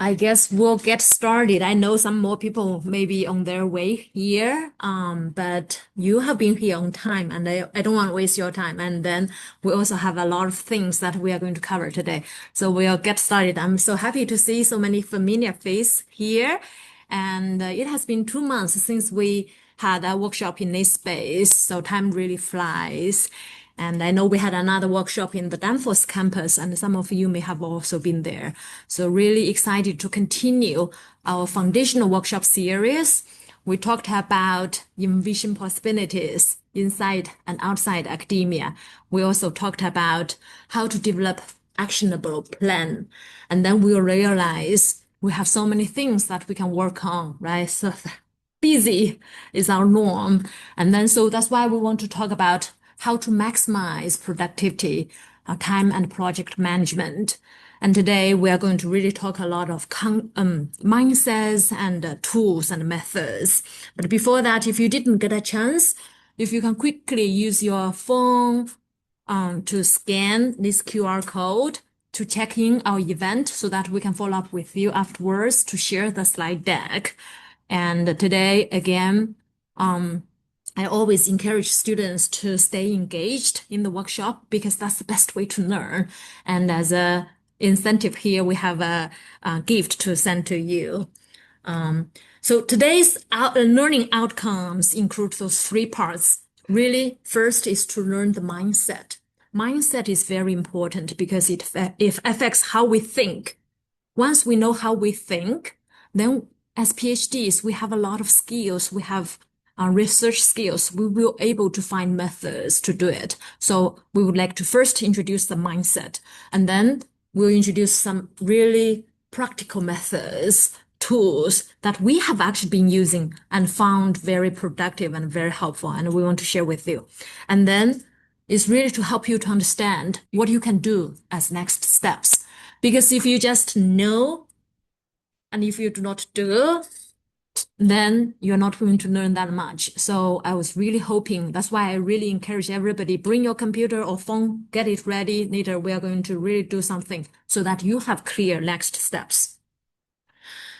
I guess we'll get started. I know some more people may be on their way here, but you have been here on time, and I don't want to waste your time. And then we also have a lot of things that we are going to cover today. So we'll get started. I'm so happy to see so many familiar faces here. And it has been 2 months since we had a workshop in this space, so time really flies. And I know we had another workshop in the Danforth campus, and some of you may have also been there. So really excited to continue our foundational workshop series. We talked about envision possibilities inside and outside academia. We also talked about how to develop actionable plan. And then we realize we have so many things that we can work on, right? So busy is our norm. And then so that's why we want to talk about how to maximize productivity, time and project management. And today we are going to really talk a lot of mindsets and tools and methods. But before that, if you didn't get a chance, if you can quickly use your phone to scan this QR code to check in our event so that we can follow up with you afterwards to share the slide deck. And today, again, I always encourage students to stay engaged in the workshop because that's the best way to learn. And as a incentive here, we have a gift to send to you. So today's learning outcomes include those 3 parts. Really, first is to learn the mindset. Mindset is very important because it affects how we think. Once we know how we think, then as PhDs, we have a lot of skills. We have research skills. We will be able to find methods to do it. So we would like to first introduce the mindset, and then we'll introduce some really practical methods, tools that we have actually been using and found very productive and very helpful, and we want to share with you. And then it's really to help you to understand what you can do as next steps. Because if you just know and if you do not do, then you're not going to learn that much. So I was really hoping, that's why I really encourage everybody, bring your computer or phone, get it ready. Later, we are going to really do something so that you have clear next steps.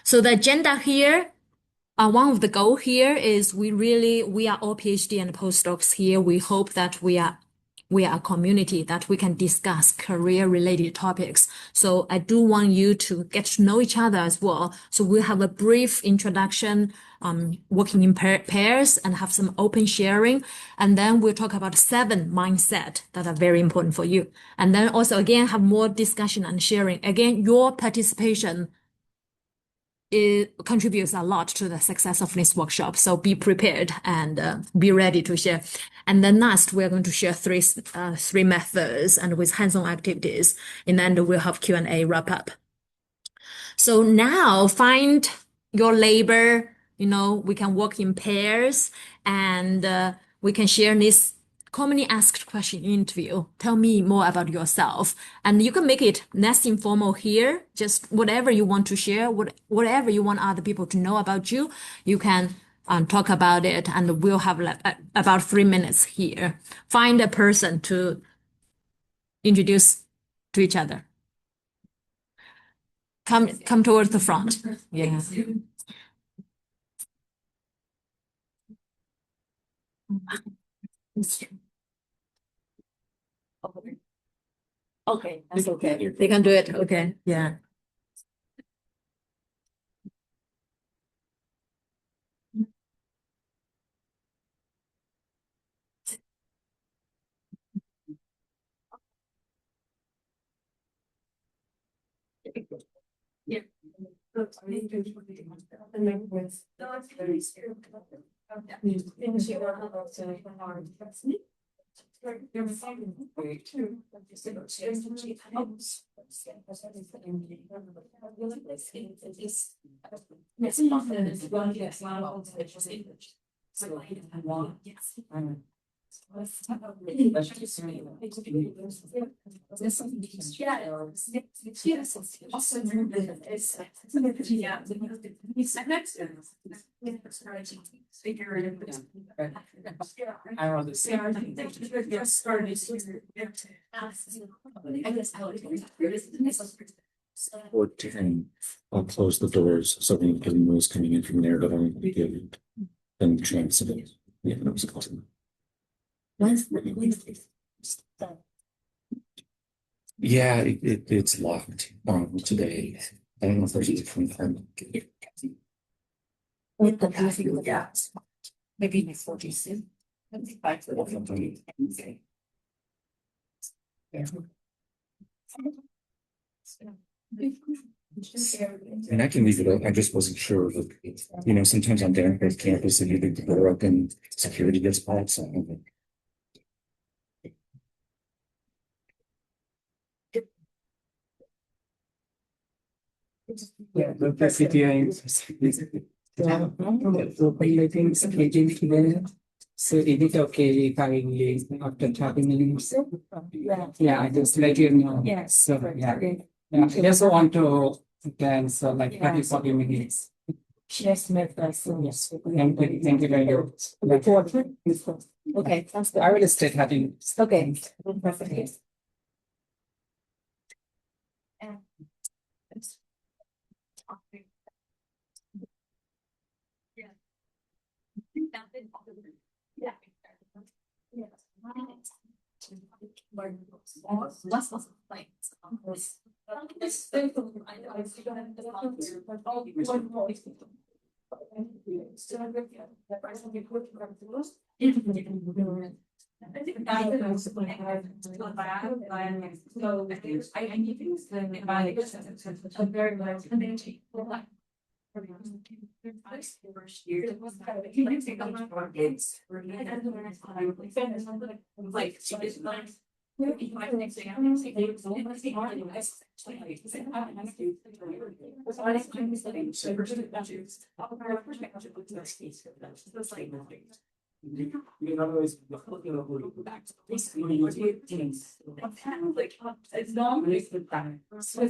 So the agenda here, one of the goal here is we are all PhD and postdocs here. We hope that we are a community that we can discuss career-related topics. So I do want you to get to know each other as well. So we'll have a brief introduction, working in pairs and have some open sharing. And then we'll talk about 7 mindset that are very important for you. And then also, again, have more discussion and sharing. Again, your participation it contributes a lot to the success of this workshop. So be prepared and be ready to share. And then last, we're going to share three methods and with hands-on activities. And then we'll have Q&A wrap up. So now find your labor, we can work in pairs and we can share this commonly asked question in interview. Tell me more about yourself. And you can make it less informal here, just whatever you want to share, whatever you want other people to know about you, you can talk about it, and we'll have about 3 minutes here. Find a person to introduce to each other. Come towards the front. Yeah. Okay, that's okay. They can do it. Okay, yeah. Yeah. or 10, I'll close the doors so any noise coming in from there doesn't give them a chance to get. Yeah, that was awesome. Yeah, it's locked today. I don't know if there's a confirm. With the passing of the gas, maybe next 46. And I can leave it up. I just wasn't sure that, sometimes on Danforth campus, if you leave the door open, security gets called, so. Yeah, the CTI. So piloting staging together. So is it okay if I leave after 30 minutes? Yeah, I just let you know. Yes. So yeah. Yeah, I just want to dance like 30, 40 minutes. Yes, make that so yes. Thank you very much. Okay, sounds good. I will stay 30 minutes. Okay. Perfect.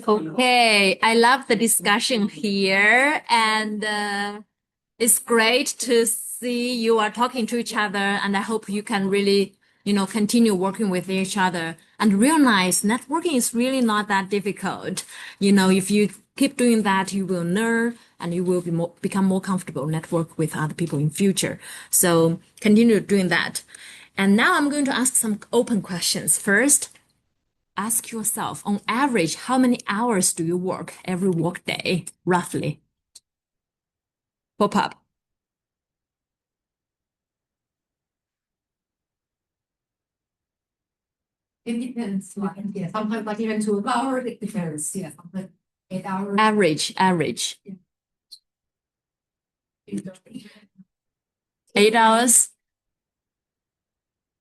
Okay, I love the discussion here, and it's great to see you are talking to each other, and I hope you can really, continue working with each other and realize networking is really not that difficult. If you keep doing that, you will learn and you will become more comfortable network with other people in future. So continue doing that. And now I'm going to ask some open questions. First, ask yourself, on average, how many hours do you work every work day, roughly? Pop up. It depends. Yeah, sometimes like even 2 hours, it depends. Yeah, like 8 hours. Average. 8 hours.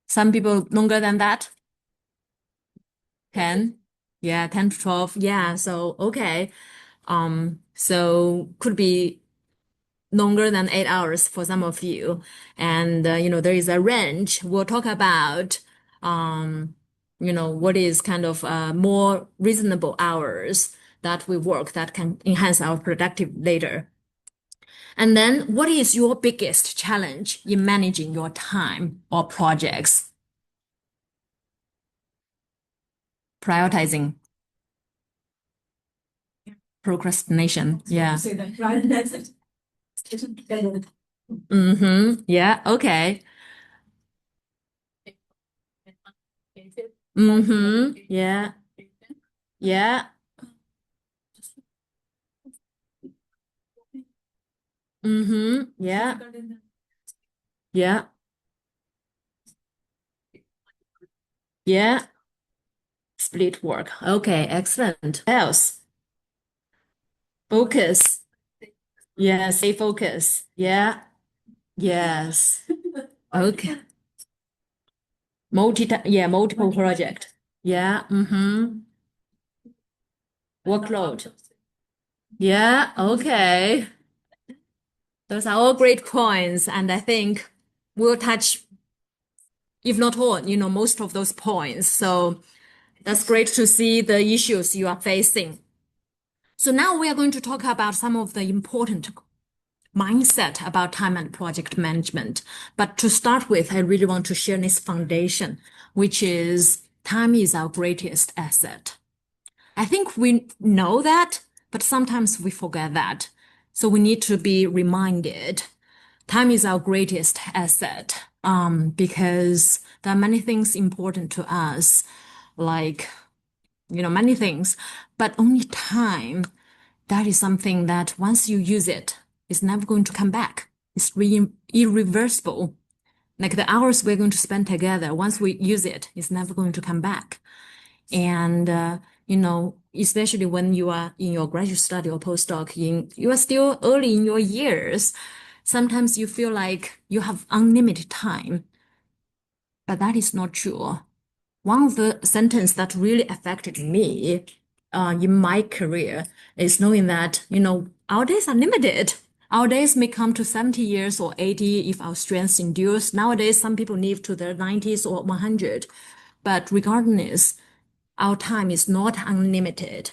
Some people longer than that. 10. Yeah, 10 to 12. Yeah, so okay. So could be longer than 8 hours for some of you. And there is a range. We'll talk about what is kind of more reasonable hours that we work that can enhance our productive later. And then what is your biggest challenge in managing your time or projects? Prioritizing. Procrastination. Yeah. Mm-hmm. Yeah. Okay. Mm-hmm. Yeah. Yeah. Mm-hmm. Yeah. Yeah. Yeah. Split work. Okay. Excellent. Else. Focus. Yeah. Stay focused. Yeah. Yes. Okay. Multiple project. Yeah. Mm-hmm. Workload. Yeah. Okay. Those are all great points. And I think we'll touch, if not all, most of those points. So that's great to see the issues you are facing. So now we are going to talk about some of the important mindset about time and project management. But to start with, I really want to share this foundation, which is time is our greatest asset. I think we know that, but sometimes we forget that. So we need to be reminded. Time is our greatest asset, because there are many things important to us, like, many things, but only time. That is something that once you use it, it's never going to come back. It's irreversible. Like the hours we're going to spend together, once we use it, it's never going to come back. And, especially when you are in your graduate study or postdoc, you are still early in your years. Sometimes you feel like you have unlimited time, but that is not true. One of the sentences that really affected me in my career is knowing that, our days are limited. Our days may come to 70 years or 80 if our strength endures. Nowadays, some people live to their 90s or 100. But regardless, our time is not unlimited.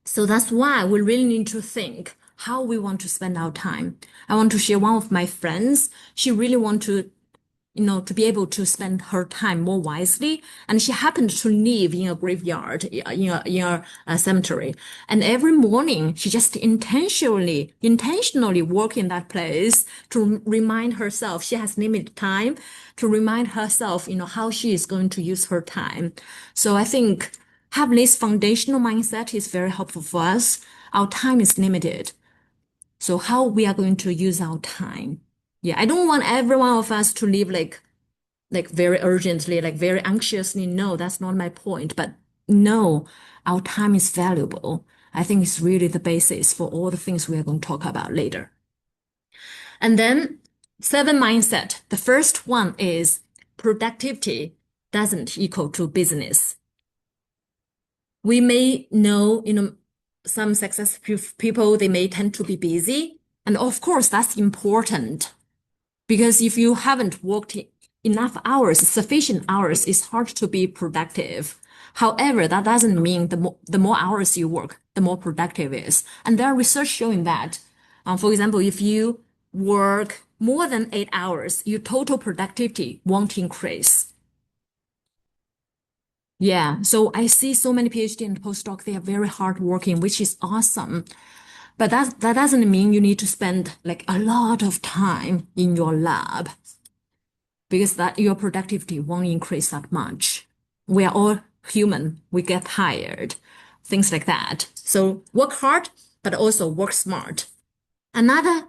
So that's why we really need to think how we want to spend our time. I want to share one of my friends. She really want to be able to spend her time more wisely. And she happened to live in a graveyard, in a cemetery. And every morning, she just intentionally work in that place to remind herself she has limited time, to remind herself, how she is going to use her time. So I think having this foundational mindset is very helpful for us. Our time is limited. So how we are going to use our time. Yeah, I don't want every one of us to live like very urgently, like very anxiously. No, that's not my point. But no, our time is valuable. I think it's really the basis for all the things we are going to talk about later. And then 7 mindset. The first one is productivity doesn't equal to business. We may know, some successful people, they may tend to be busy. And of course, that's important. Because if you haven't worked enough hours, sufficient hours, it's hard to be productive. However, that doesn't mean the more hours you work, the more productive is. And there are research showing that. For example, if you work more than 8 hours, your total productivity won't increase. Yeah, so I see so many PhD and postdoc, they are very hardworking, which is awesome. But that doesn't mean you need to spend like a lot of time in your lab, because that your productivity won't increase that much. We are all human. We get tired, things like that. So work hard, but also work smart. Another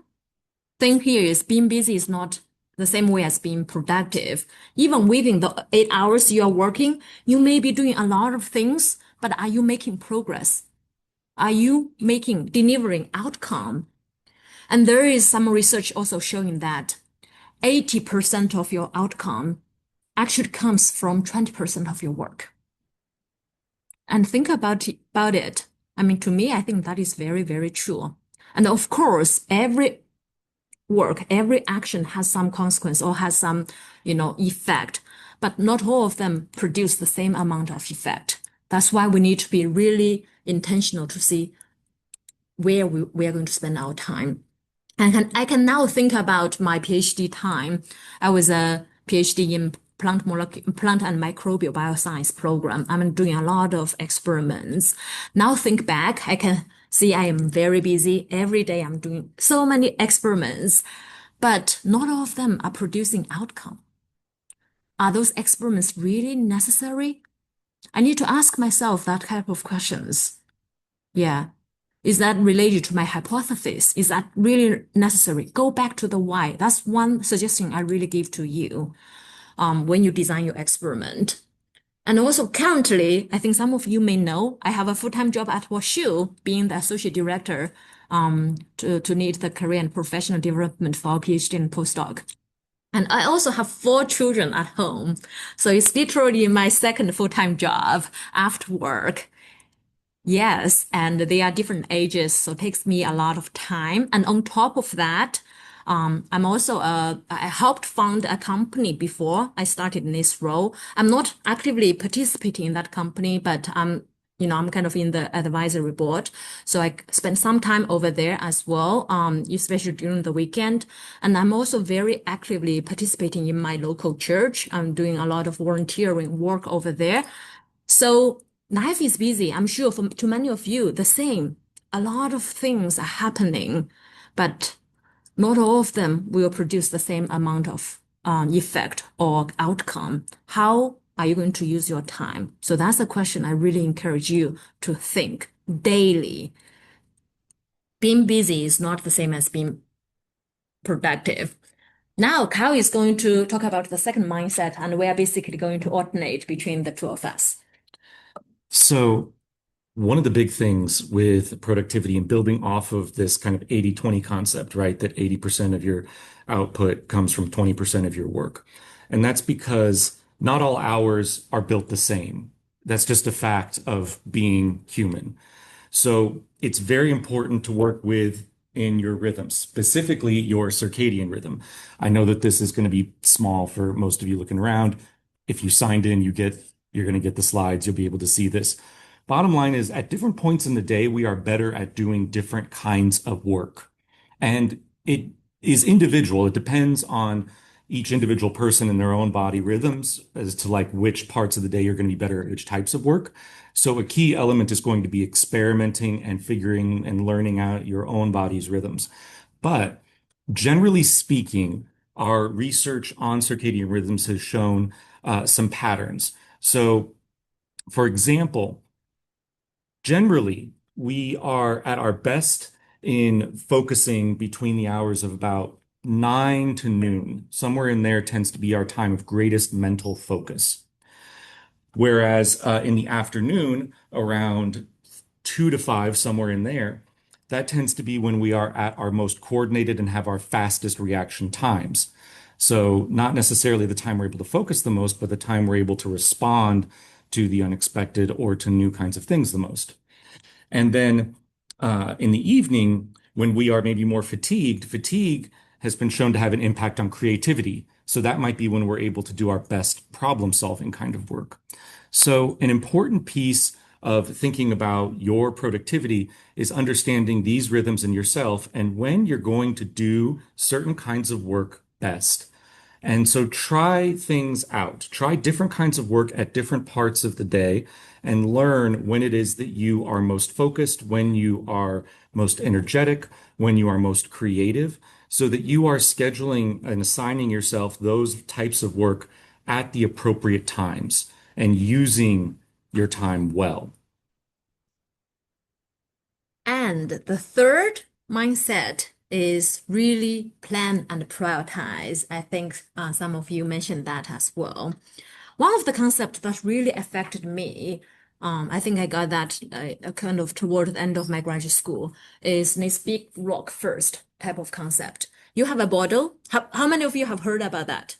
thing here is being busy is not the same way as being productive. Even within the 8 hours you are working, you may be doing a lot of things, but are you making progress? Are you delivering outcome? And there is some research also showing that 80% of your outcome actually comes from 20% of your work. And think about it. I mean, to me, I think that is very, very true. And of course, every work, every action has some consequence or has some, effect, but not all of them produce the same amount of effect. That's why we need to be really intentional to see where we are going to spend our time. And I can now think about my PhD time. I was a PhD in plant and microbial bioscience program. I'm doing a lot of experiments. Now think back, I can see I am very busy. Every day I'm doing so many experiments, but not all of them are producing outcome. Are those experiments really necessary? I need to ask myself that type of questions. Yeah. Is that related to my hypothesis? Is that really necessary? Go back to the why. That's one suggestion I really give to you when you design your experiment. And also currently, I think some of you may know, I have a full-time job at WashU, being the associate director to lead the career and professional development for our PhD and postdoc. And I also have 4 children at home. So it's literally my second full-time job after work. Yes, and they are different ages, so it takes me a lot of time. And on top of that, I'm also I helped found a company before I started in this role. I'm not actively participating in that company, but I'm kind of in the advisory board. So I spend some time over there as well, especially during the weekend. And I'm also very actively participating in my local church. I'm doing a lot of volunteering work over there. So life is busy. I'm sure to many of you, the same. A lot of things are happening, but not all of them will produce the same amount of effect or outcome. How are you going to use your time? So that's a question I really encourage you to think daily. Being busy is not the same as being productive. Now, Kyle is going to talk about the second mindset, and we are basically going to alternate between the two of us. So one of the big things with productivity and building off of this kind of 80-20 concept, right? That 80% of your output comes from 20% of your work. And that's because not all hours are built the same. That's just a fact of being human. So it's very important to work with in your rhythms, specifically your circadian rhythm. I know that this is going to be small for most of you looking around. If you signed in, you're going to get the slides. You'll be able to see this. Bottom line is at different points in the day, we are better at doing different kinds of work. And it is individual. It depends on each individual person and their own body rhythms as to like which parts of the day you're going to be better at which types of work. So a key element is going to be experimenting and figuring and learning out your own body's rhythms. But generally speaking, our research on circadian rhythms has shown some patterns. So, for example, generally, we are at our best in focusing between the hours of about 9 to noon. Somewhere in there tends to be our time of greatest mental focus. Whereas in the afternoon, around 2 to 5, somewhere in there, that tends to be when we are at our most coordinated and have our fastest reaction times. So not necessarily the time we're able to focus the most, but the time we're able to respond to the unexpected or to new kinds of things the most. And then in the evening, when we are maybe more fatigued, fatigue has been shown to have an impact on creativity. So that might be when we're able to do our best problem solving kind of work. So an important piece of thinking about your productivity is understanding these rhythms in yourself and when you're going to do certain kinds of work best. And so try things out. Try different kinds of work at different parts of the day and learn when it is that you are most focused, when you are most energetic, when you are most creative, so that you are scheduling and assigning yourself those types of work at the appropriate times and using your time well. And the third mindset is really plan and prioritize. I think some of you mentioned that as well. One of the concepts that really affected me, I think I got that kind of toward the end of my graduate school, is this big rock first type of concept. You have a bottle. How many of you have heard about that?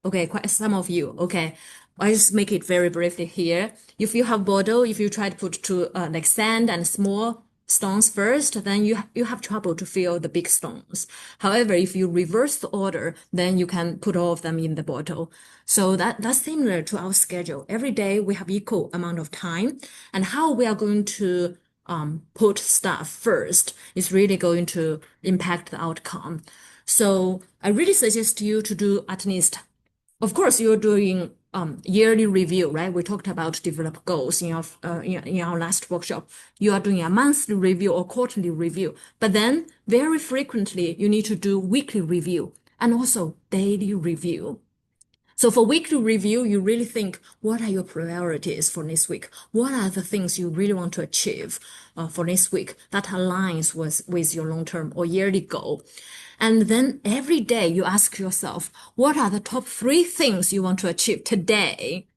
Okay, quite some of you. Okay, I just make it very briefly here. If you have bottle, if you try to put to like sand and small stones first, then you have trouble to fill the big stones. However, if you reverse the order, then you can put all of them in the bottle. So that's similar to our schedule. Every day we have equal amount of time, and how we are going to put stuff first is really going to impact the outcome. So I really suggest you to do at least. Of course, you're doing yearly review, right? We talked about develop goals in our last workshop. You are doing a monthly review or quarterly review, but then very frequently you need to do weekly review and also daily review. So for weekly review, you really think, what are your priorities for this week? What are the things you really want to achieve for this week that aligns with your long-term or yearly goal? And then every day you ask yourself, what are the top 3 things you want to achieve today?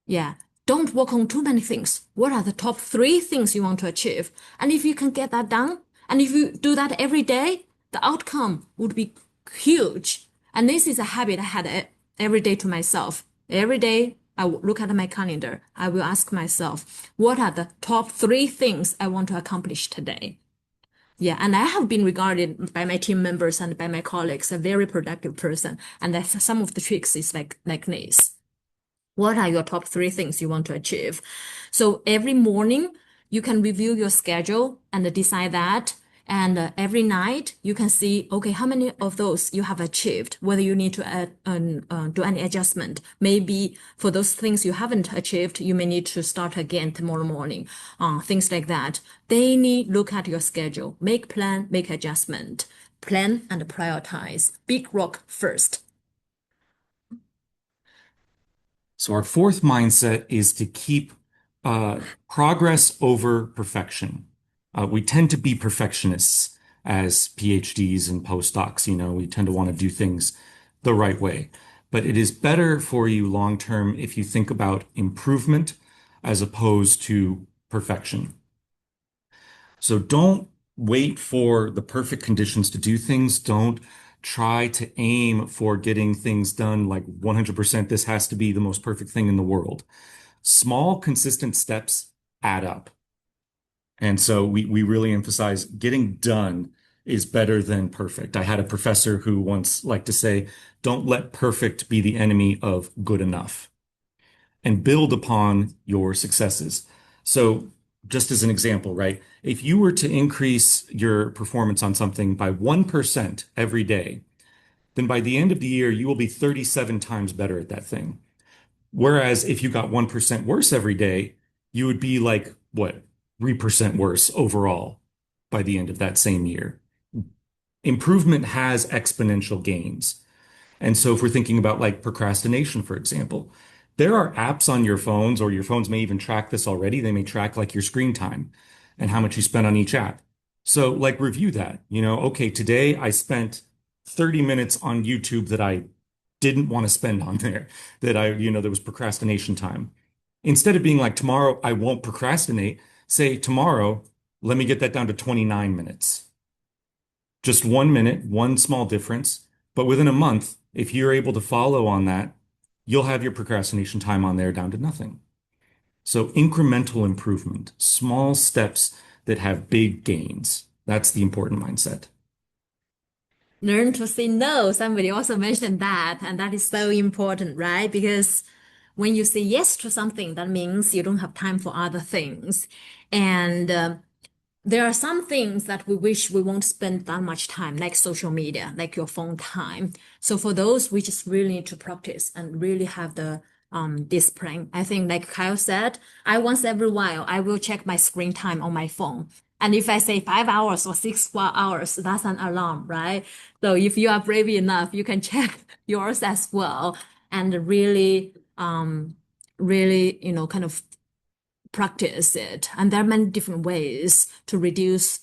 Yeah, don't work on too many things. What are the top 3 things you want to achieve? And if you can get that done, and if you do that every day, the outcome would be huge. And this is a habit I had every day to myself. Every day I look at my calendar. I will ask myself, what are the top 3 things I want to accomplish today? Yeah, and I have been regarded by my team members and by my colleagues a very productive person. And that's some of the tricks is like this. What are your top 3 things you want to achieve? So every morning you can review your schedule and decide that. And every night you can see, okay, how many of those you have achieved, whether you need to do any adjustment. Maybe for those things you haven't achieved, you may need to start again tomorrow morning, things like that. Daily look at your schedule, make plan, make adjustment, plan and prioritize. Big rock first. So our fourth mindset is to keep progress over perfection. We tend to be perfectionists as PhDs and postdocs. We tend to want to do things the right way. But it is better for you long term if you think about improvement as opposed to perfection. So don't wait for the perfect conditions to do things. Don't try to aim for getting things done like 100%. This has to be the most perfect thing in the world. Small, consistent steps add up. And so we really emphasize getting done is better than perfect. I had a professor who once liked to say, don't let perfect be the enemy of good enough, and build upon your successes. So just as an example, right? If you were to increase your performance on something by 1% every day, then by the end of the year, you will be 37 times better at that thing. Whereas if you got 1% worse every day, you would be like, what, 3% worse overall by the end of that same year. Improvement has exponential gains. And so if we're thinking about like procrastination, for example, there are apps on your phones, or your phones may even track this already. They may track like your screen time and how much you spent on each app. So like review that, okay, today I spent 30 minutes on YouTube that I didn't want to spend on there, there was procrastination time. Instead of being like, tomorrow I won't procrastinate, say tomorrow, let me get that down to 29 minutes. Just 1 minute, one small difference. But within a month, if you're able to follow on that, you'll have your procrastination time on there down to nothing. So incremental improvement, small steps that have big gains. That's the important mindset. Learn to say no. Somebody also mentioned that, and that is so important, right? Because when you say yes to something, that means you don't have time for other things. And there are some things that we wish we won't spend that much time, like social media, like your phone time. So for those, we just really need to practice and really have the discipline. I think, like Kyle said, once every while, I will check my screen time on my phone. And if I say 5 hours or 6 hours, that's an alarm, right? So if you are brave enough, you can check yours as well, and really, kind of practice it. And there are many different ways to reduce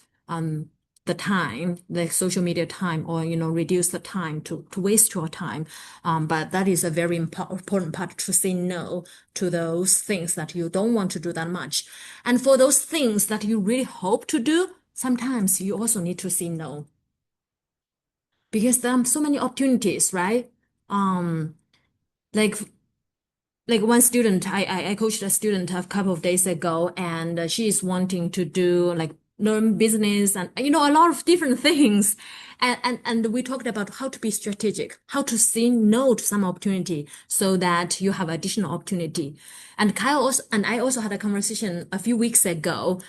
the time, the social media time, or reduce the time to waste your time. But that is a very important part, to say no to those things that you don't want to do that much. And for those things that you really hope to do, sometimes you also need to say no, because there are so many opportunities, right? Like one student, I coached a student a couple of days ago, and she is wanting to do like learn business and a lot of different things. And we talked about how to be strategic, how to say no to some opportunity so that you have additional opportunity. And I also had a conversation a few weeks ago.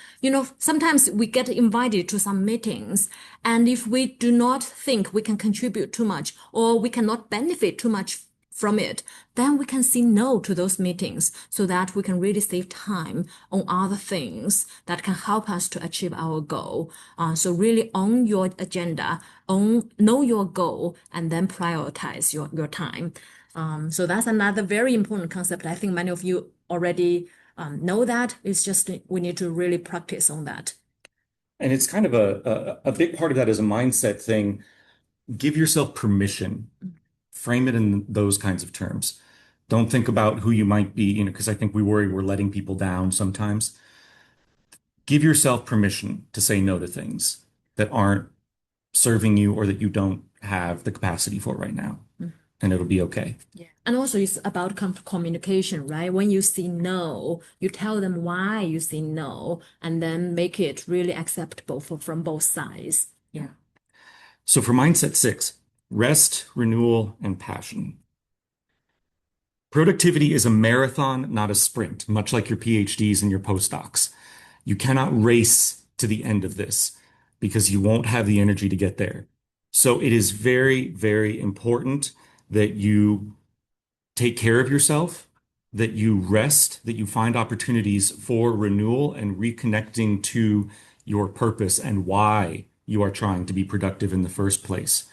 Sometimes we get invited to some meetings, and if we do not think we can contribute too much, or we cannot benefit too much from it, then we can say no to those meetings so that we can really save time on other things that can help us to achieve our goal. So really own your agenda, know your goal, and then prioritize your time. So that's another very important concept. I think many of you already know that. It's just we need to really practice on that. And it's kind of a big part of that is a mindset thing. Give yourself permission. Frame it in those kinds of terms. Don't think about who you might be, because I think we worry we're letting people down sometimes. Give yourself permission to say no to things that aren't serving you or that you don't have the capacity for right now, and it'll be okay. Yeah. And also it's about communication, right? When you say no, you tell them why you say no, and then make it really acceptable from both sides. Yeah. So for mindset 6, rest, renewal, and passion. Productivity is a marathon, not a sprint, much like your PhDs and your postdocs. You cannot race to the end of this. because you won't have the energy to get there. So it is very, very important that you take care of yourself, that you rest, that you find opportunities for renewal and reconnecting to your purpose and why you are trying to be productive in the first place.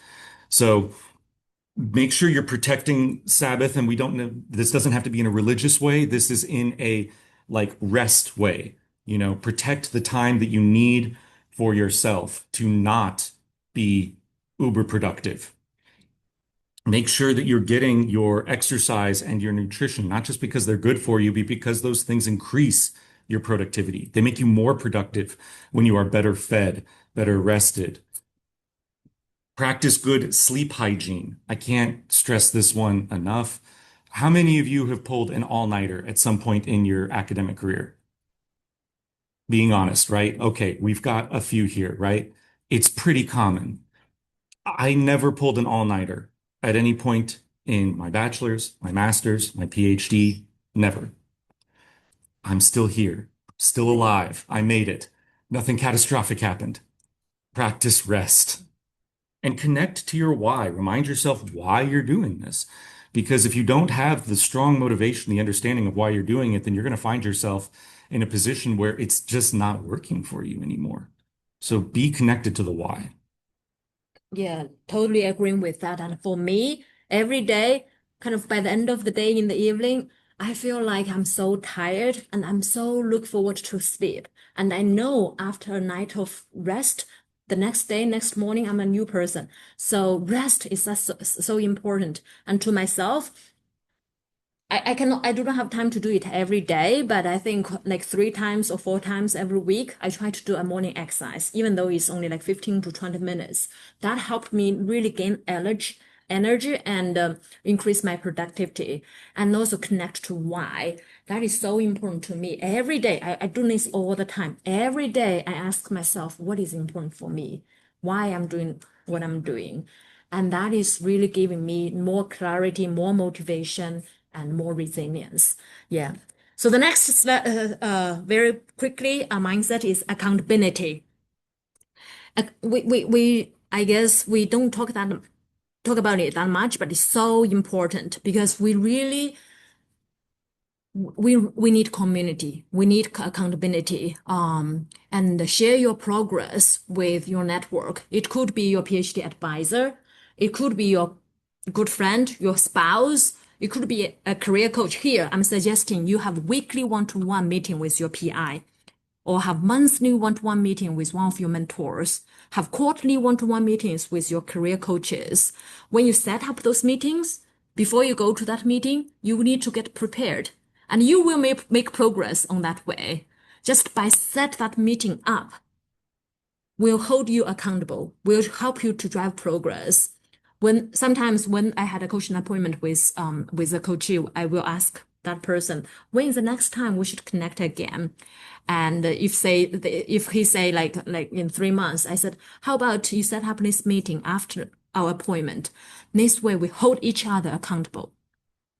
So make sure you're protecting Sabbath, and we don't know, this doesn't have to be in a religious way. This is in a like rest way. Protect the time that you need for yourself to not be uber productive. Make sure that you're getting your exercise and your nutrition, not just because they're good for you, but because those things increase your productivity. They make you more productive when you are better fed, better rested. Practice good sleep hygiene. I can't stress this one enough. How many of you have pulled an all-nighter at some point in your academic career? Being honest, right? Okay, we've got a few here, right? It's pretty common. I never pulled an all-nighter at any point in my bachelor's, my master's, my PhD. Never. I'm still here, still alive. I made it. Nothing catastrophic happened. Practice rest and connect to your why. Remind yourself why you're doing this. Because if you don't have the strong motivation, the understanding of why you're doing it, then you're going to find yourself in a position where it's just not working for you anymore. So be connected to the why. Yeah, totally agreeing with that. And for me, every day, kind of by the end of the day in the evening, I feel like I'm so tired and I'm so look forward to sleep. And I know after a night of rest, the next day, next morning, I'm a new person. So rest is so important. And to myself, I do not have time to do it every day, but I think like 3 times or 4 times every week, I try to do a morning exercise, even though it's only like 15 to 20 minutes. That helped me really gain energy and increase my productivity and also connect to why. That is so important to me. Every day, I do this all the time. Every day, I ask myself, what is important for me? Why I'm doing what I'm doing. And that is really giving me more clarity, more motivation, and more resilience. Yeah. So the next, very quickly, mindset is accountability. I guess we don't talk about it that much, but it's so important because we need community, we need accountability, and share your progress with your network. It could be your PhD advisor, it could be your good friend, your spouse, it could be a career coach. Here, I'm suggesting you have weekly one-to-one meeting with your PI, or have monthly one-to-one meeting with one of your mentors, have quarterly one-to-one meetings with your career coaches. When you set up those meetings, before you go to that meeting, you need to get prepared. And you will make progress on that way. Just by set that meeting up, will hold you accountable, will help you to drive progress. Sometimes when I had a coaching appointment with a coachee, I will ask that person, when is the next time we should connect again? And if he say like in 3 months, I said, how about you set up this meeting after our appointment? This way we hold each other accountable.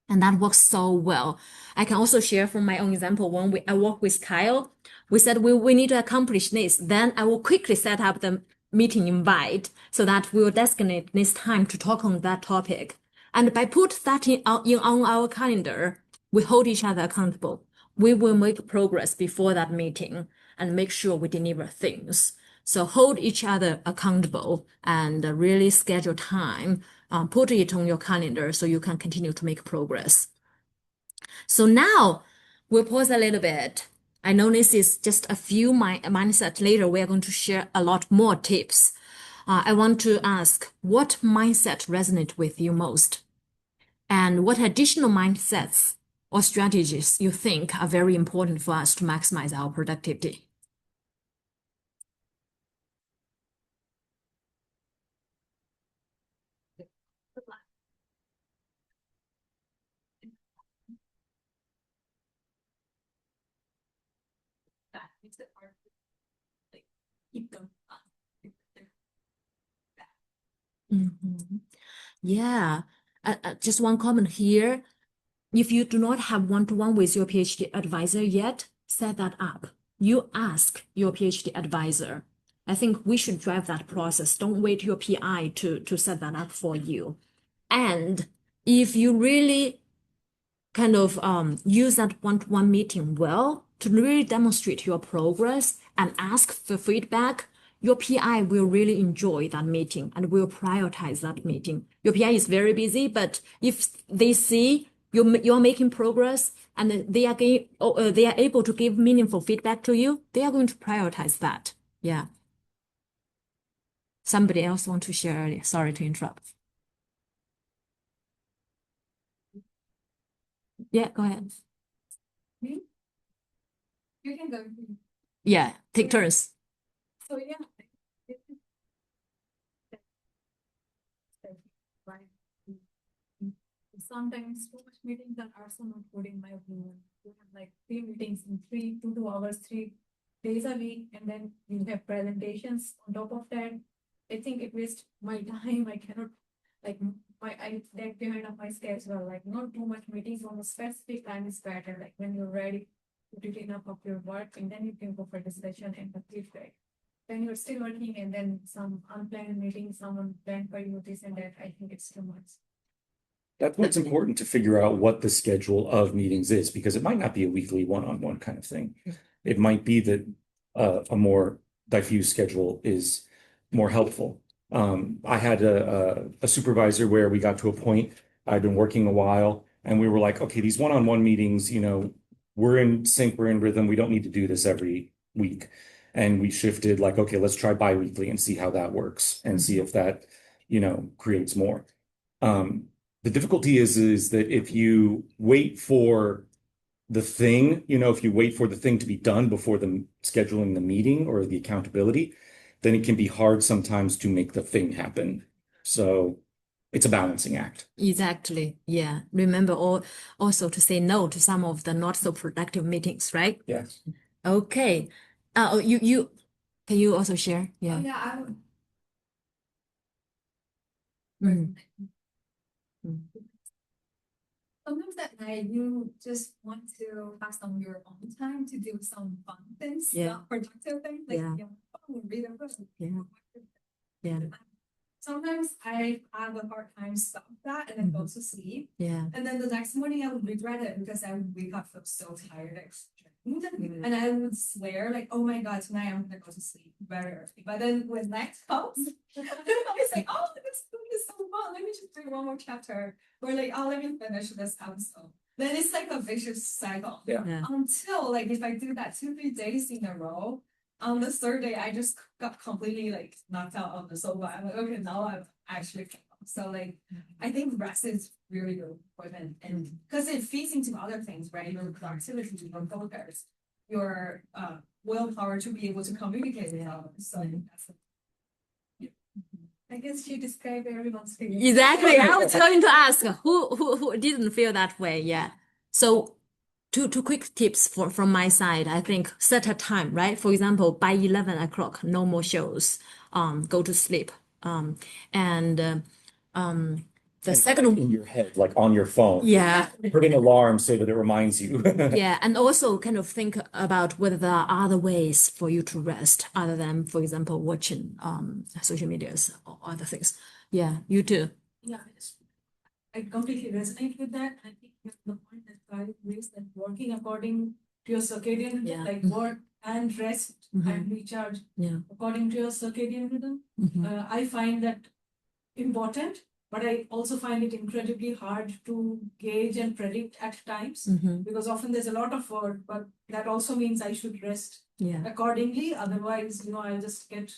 And that works so well. I can also share from my own example. When I work with Kyle, we said we need to accomplish this. Then I will quickly set up the meeting invite so that we will designate this time to talk on that topic. And by put that on our calendar, we hold each other accountable. We will make progress before that meeting and make sure we deliver things. So hold each other accountable and really schedule time. Put it on your calendar so you can continue to make progress. So now we'll pause a little bit. I know this is just a few mindset. Later, we are going to share a lot more tips. I want to ask, what mindset resonate with you most? And what additional mindsets or strategies you think are very important for us to maximize our productivity? Mhm. Yeah. Just one comment here. If you do not have one-to-one with your PhD advisor yet, set that up. You ask your PhD advisor, I think we should drive that process. Don't wait your PI to set that up for you. And if you really kind of use that one-to-one meeting well to really demonstrate your progress and ask for feedback, your PI will really enjoy that meeting and will prioritize that meeting. Your PI is very busy, but if they see you're making progress and they are able to give meaningful feedback to you, they are going to prioritize that. Yeah. Somebody else want to share earlier. Sorry to interrupt. Yeah, go ahead. You can go. Yeah, take turns. So yeah. Sometimes too much meetings are also not good in my opinion. You have like 3 meetings in 2 hours, 3 days a week, and then you have presentations on top of that. I think it wastes my time. I cannot like I lag behind of my schedule. Like not too much meetings on a specific time is better. Like when you're ready to do enough of your work, and then you can go for discussion and complete it. Then you're still working, and then some unplanned meeting, someone planned for you this and that. I think it's too much. That's what's important to figure out what the schedule of meetings is, because it might not be a weekly one-on-one kind of thing. It might be that a more diffuse schedule is more helpful. I had a supervisor where we got to a point, I'd been working a while, and we were like, okay, these one-on-one meetings, we're in sync, we're in rhythm, we don't need to do this every week. And we shifted like, okay, let's try bi-weekly and see how that works and see if that, creates more. The difficulty is that if you wait for the thing, if you wait for the thing to be done before the scheduling the meeting or the accountability, then it can be hard sometimes to make the thing happen. So it's a balancing act. Exactly. Yeah. Remember also to say no to some of the not so productive meetings, right? Yes. Okay. You can you also share? Yeah. Oh, yeah, I would. Mm. Sometimes at night you just want to have some of your own time to do some fun things, Yeah. not productive things, like Yeah. read a book. Yeah. Yeah. Sometimes I have a hard time stop that and then go to sleep. Yeah. And then the next morning I would regret it because I would wake up feel so tired, like Mm. and I would swear like, oh my god, tonight I'm gonna go to sleep very early. But then when night comes, I was like, oh, this book is so fun. Let me just read one more chapter. Or like, oh, let me finish this episode. Then it's like a vicious cycle. Yeah. Yeah. Until like if I do that 2-3 days in a row, on the third day I just got completely like knocked out of the sofa. I'm like, okay, now I'm actually so like I think rest is really important, and because it feeds into other things, right? Your productivity, your focus, your willpower to be able to communicate with others. So I think that's I guess you described everyone's feelings. Exactly. I was going to ask who didn't feel that way. Yeah. So two quick tips from my side. I think set a time, right? For example, by 11 o'clock, no more shows. Go to sleep. And the second, in your head, like on your phone, yeah. put an alarm so that it reminds you. Yeah, and also kind of think about whether there are other ways for you to rest other than, for example, watching social medias or other things. Yeah, you too. Yeah, I completely resonate with that. I think the point that Kyle raised, that working according to your circadian rhythm, Yeah. like work and rest Mhm. and recharge Yeah. according to your circadian rhythm. Mhm. I find that important, but I also find it incredibly hard to gauge and predict at times Mhm. because often there's a lot of work, but that also means I should rest Yeah. accordingly. Otherwise, I'll just get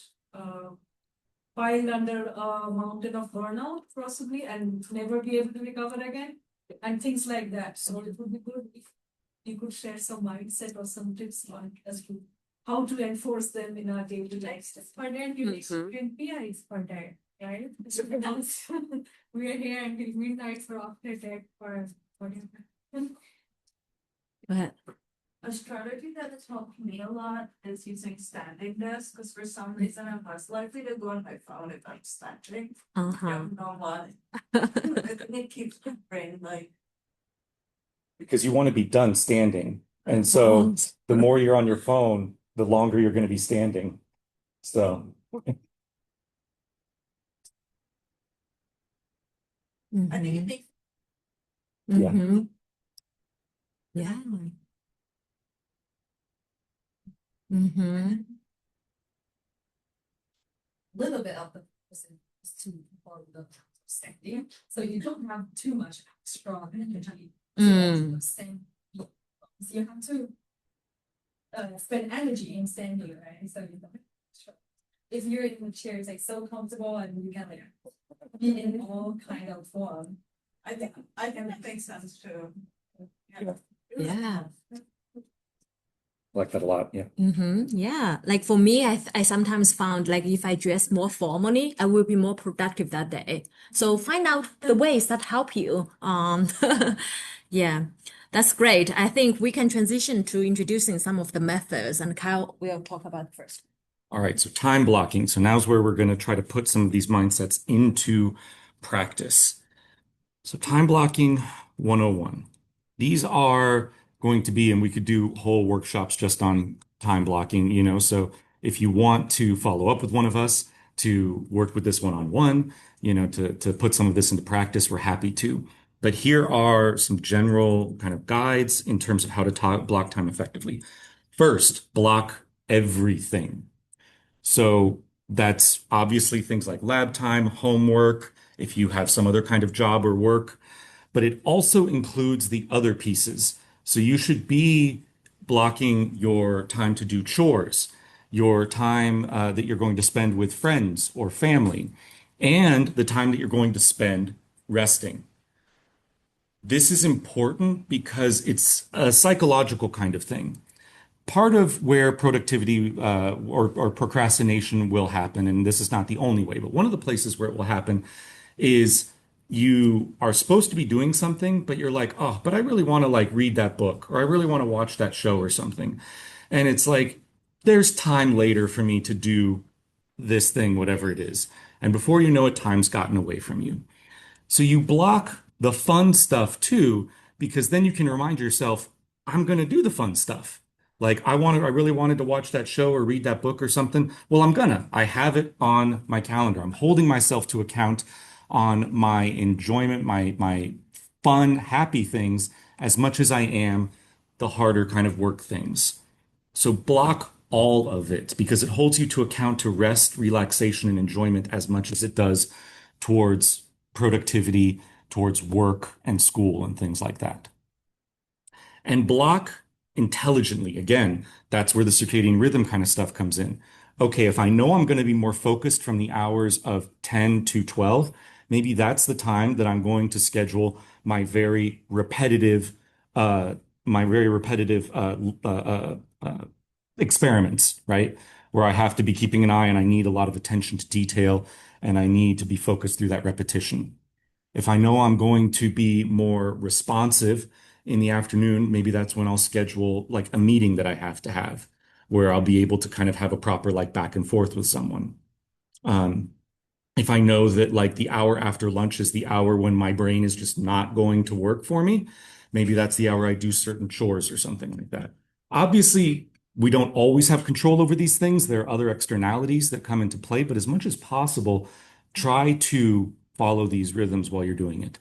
piled under a mountain of burnout possibly and never be able to recover again and things like that. So it would be good if you could share some mindset or some tips on as to how to enforce them in our daily life. Per day, you PIs per day, right? We are here until midnight for after that for whatever. Go ahead. A strategy that has helped me a lot is using standing desks, because for some reason I'm less likely to go on my phone if I'm standing. I Uh-huh. don't know why. I think it keeps my brain like. Because you want to be done standing. And so the more you're on your phone, the longer you're going to be standing. So I think it makes Yeah. Mm-hmm. Yeah. Mm-hmm. little bit of the person is to follow the standing, so you don't have too much extra energy to stand. So you have to spend energy in standing, right? So you don't. If you're in the chair, it's like so comfortable and you can like be in all kind of form. I think that makes sense too. Yeah. Like that a lot. Yeah. Mm-hmm. Yeah. Like for me, I sometimes found like if I dress more formally, I will be more productive that day. So find out the ways that help you. Yeah, that's great. I think we can transition to introducing some of the methods, and Kyle will talk about first. All right, so time blocking. So now's where we're going to try to put some of these mindsets into practice. So time blocking 101. These are going to be, and we could do whole workshops just on time blocking, so if you want to follow up with one of us to work with this one-on-one, to put some of this into practice, we're happy to. But here are some general kind of guides in terms of how to block time effectively. First, block everything. So that's obviously things like lab time, homework, if you have some other kind of job or work, but it also includes the other pieces. So you should be blocking your time to do chores, your time that you're going to spend with friends or family, and the time that you're going to spend resting. This is important because it's a psychological kind of thing. Part of where productivity or procrastination will happen, and this is not the only way, but one of the places where it will happen is you are supposed to be doing something, but you're like, oh, but I really want to like read that book or I really want to watch that show or something. And it's like, there's time later for me to do this thing, whatever it is. And before you know it, time's gotten away from you. So you block the fun stuff too, because then you can remind yourself, I'm going to do the fun stuff. Like I really wanted to watch that show or read that book or something. Well, I have it on my calendar. I'm holding myself to account on my enjoyment, my fun, happy things as much as I am the harder kind of work things. So block all of it because it holds you to account to rest, relaxation, and enjoyment as much as it does towards productivity, towards work and school and things like that. And block intelligently. Again, that's where the circadian rhythm kind of stuff comes in. Okay, if I know I'm going to be more focused from the hours of 10 to 12, maybe that's the time that I'm going to schedule my very repetitive, uh, my very repetitive experiments, right? Where I have to be keeping an eye and I need a lot of attention to detail and I need to be focused through that repetition. If I know I'm going to be more responsive in the afternoon, maybe that's when I'll schedule like a meeting that I have to have where I'll be able to kind of have a proper like back and forth with someone. Um, if I know that like the hour after lunch is the hour when my brain is just not going to work for me, maybe that's the hour I do certain chores or something like that. Obviously, we don't always have control over these things. There are other externalities that come into play, but as much as possible, try to follow these rhythms while you're doing it.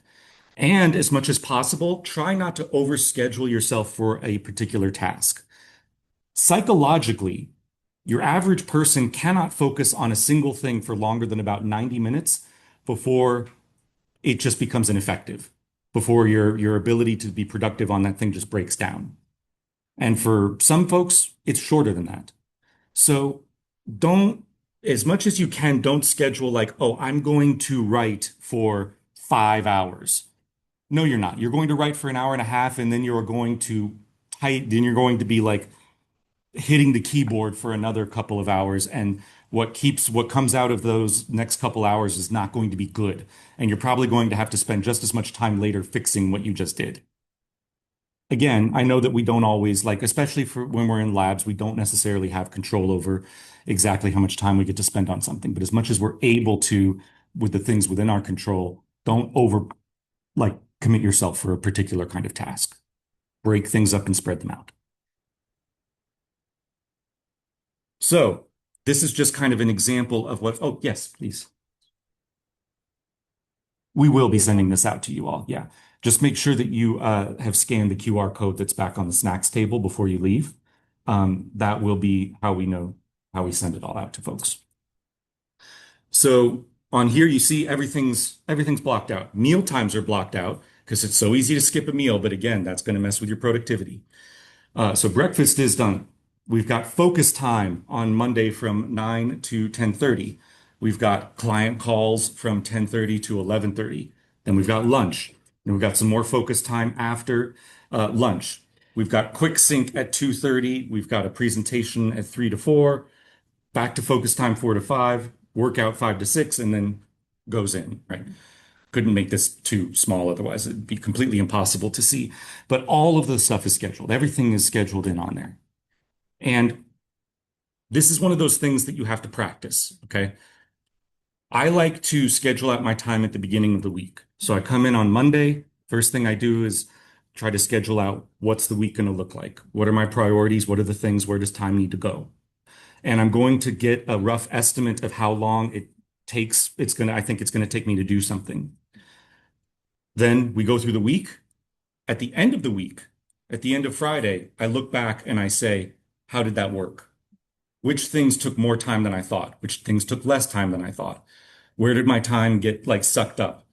And as much as possible, try not to overschedule yourself for a particular task. Psychologically, your average person cannot focus on a single thing for longer than about 90 minutes before it just becomes ineffective, before your ability to be productive on that thing just breaks down. And for some folks, it's shorter than that. So don't, as much as you can, don't schedule like, oh, I'm going to write for 5 hours. No, you're not. You're going to write for an hour and a half, and then then you're going to be like hitting the keyboard for another couple of hours. And what comes out of those next couple hours is not going to be good. And you're probably going to have to spend just as much time later fixing what you just did. Again, I know that we don't always like, especially for when we're in labs, we don't necessarily have control over exactly how much time we get to spend on something. But as much as we're able to, with the things within our control, don't like commit yourself for a particular kind of task. Break things up and spread them out. So This is just kind of an example of what, oh, yes, please. We will be sending this out to you all. Yeah. Just make sure that you have scanned the QR code that's back on the snacks table before you leave. That will be how we know how we send it all out to folks. So on here, you see everything's blocked out. Meal times are blocked out because it's so easy to skip a meal. But again, that's going to mess with your productivity. So breakfast is done. We've got focus time on Monday from 9 to 10:30. We've got client calls from 10:30 to 11:30. Then we've got lunch. And we've got some more focus time after lunch. We've got quick sync at 2:30. We've got a presentation at 3 to 4. Back to focus time 4 to 5. Workout 5 to 6, and then goes in, right? Couldn't make this too small, otherwise it'd be completely impossible to see. But all of the stuff is scheduled. Everything is scheduled in on there. And this is one of those things that you have to practice, okay? I like to schedule out my time at the beginning of the week. So I come in on Monday. First thing I do is try to schedule out what's the week going to look like? What are my priorities? What are the things? Where does time need to go? And I'm going to get a rough estimate of how long it takes. I think it's going to take me to do something. Then we go through the week. At the end of the week, at the end of Friday, I look back and I say, how did that work? Which things took more time than I thought? Which things took less time than I thought? Where did my time get like sucked up?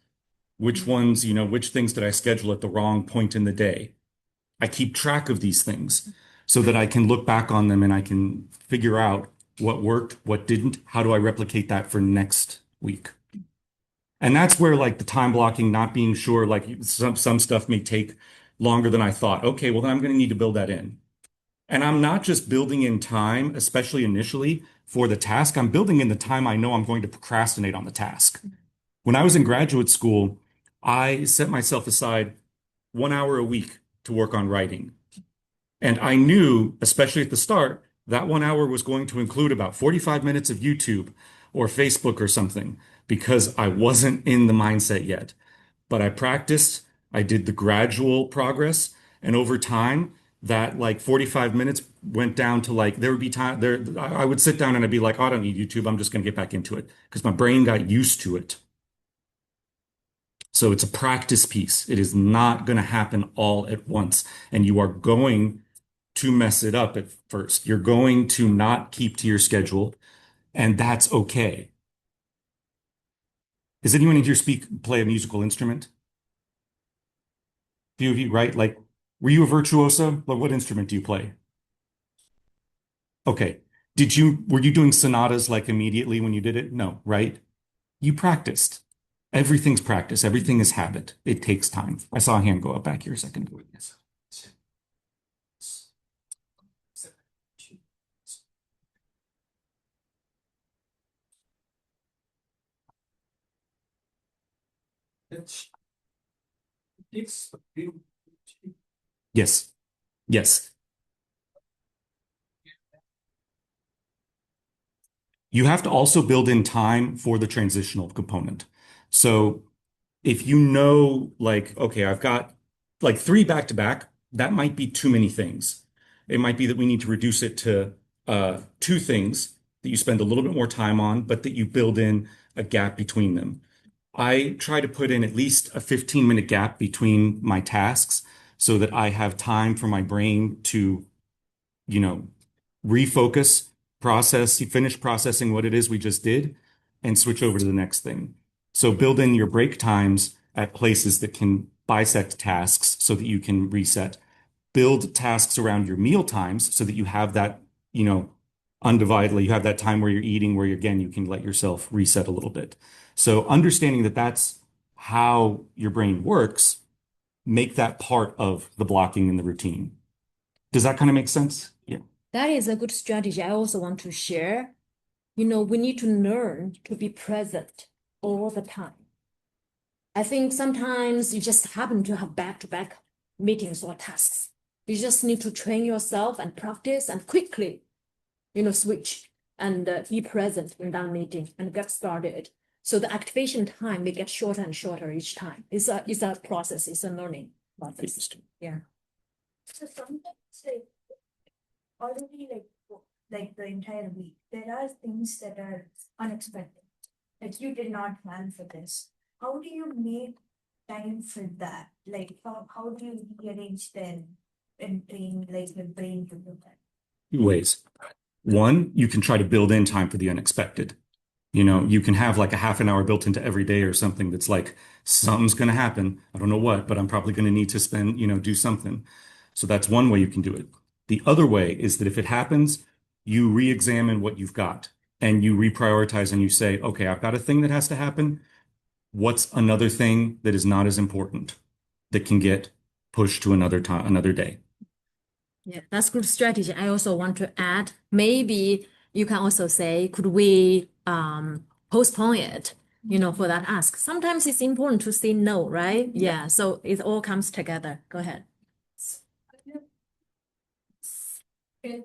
Which ones, which things did I schedule at the wrong point in the day? I keep track of these things so that I can look back on them and I can figure out what worked, what didn't, how do I replicate that for next week? And that's where like the time blocking, not being sure, like some stuff may take longer than I thought. Okay, well then I'm going to need to build that in. And I'm not just building in time, especially initially for the task. I'm building in the time I know I'm going to procrastinate on the task. When I was in graduate school, I set myself aside 1 hour a week to work on writing. And I knew, especially at the start, that 1 hour was going to include about 45 minutes of YouTube or Facebook or something because I wasn't in the mindset yet. But I practiced, I did the gradual progress, and over time, that like 45 minutes went down to like, there would be time there. I would sit down and I'd be like, oh, I don't need YouTube. I'm just going to get back into it because my brain got used to it. So it's a practice piece. It is not going to happen all at once. And you are going to mess it up at first. You're going to not keep to your schedule, and that's okay. Does anyone in here play a musical instrument? Few of you, right? Like, were you a virtuoso? Like, what instrument do you play? Okay. Were you doing sonatas like immediately when you did it? No, right? You practiced. Everything's practice. Everything is habit. It takes time. I saw a hand go up back here a second ago. Yes. Yes. Yes. You have to also build in time for the transitional component. So if you know, like, okay, I've got like 3 back to back, that might be too many things. It might be that we need to reduce it to 2 things that you spend a little bit more time on, but that you build in a gap between them. I try to put in at least a 15-minute gap between my tasks so that I have time for my brain to, refocus, finish processing what it is we just did, and switch over to the next thing. So build in your break times at places that can bisect tasks so that you can reset. Build tasks around your meal times so that you have that, undividedly, you have that time where you're eating, where again, you can let yourself reset a little bit. So understanding that that's how your brain works, make that part of the blocking and the routine. Does that kind of make sense? Yeah. That is a good strategy. I also want to share. We need to learn to be present all the time. I think sometimes you just happen to have back-to-back meetings or tasks. You just need to train yourself and practice and quickly, switch and be present in that meeting and get started. So the activation time may get shorter and shorter each time. It's a process. It's a learning process. Yeah. So sometimes like already like like the entire week, there are things that are unexpected. Like you did not plan for this. How do you make time for that? Like how do you rearrange then and train like your brain to do that? Two ways. One, you can try to build in time for the unexpected. You can have like a half an hour built into every day or something that's like, something's going to happen. I don't know what, but I'm probably going to need to spend, do something. So that's one way you can do it. The other way is that if it happens, you re-examine what you've got and you reprioritize and you say, okay, I've got a thing that has to happen. What's another thing that is not as important that can get pushed to another time, another day? Yeah, that's good strategy. I also want to add, maybe you can also say, could we postpone it, for that ask? Sometimes it's important to say no, right? Yeah, so it all comes together. Go ahead. Like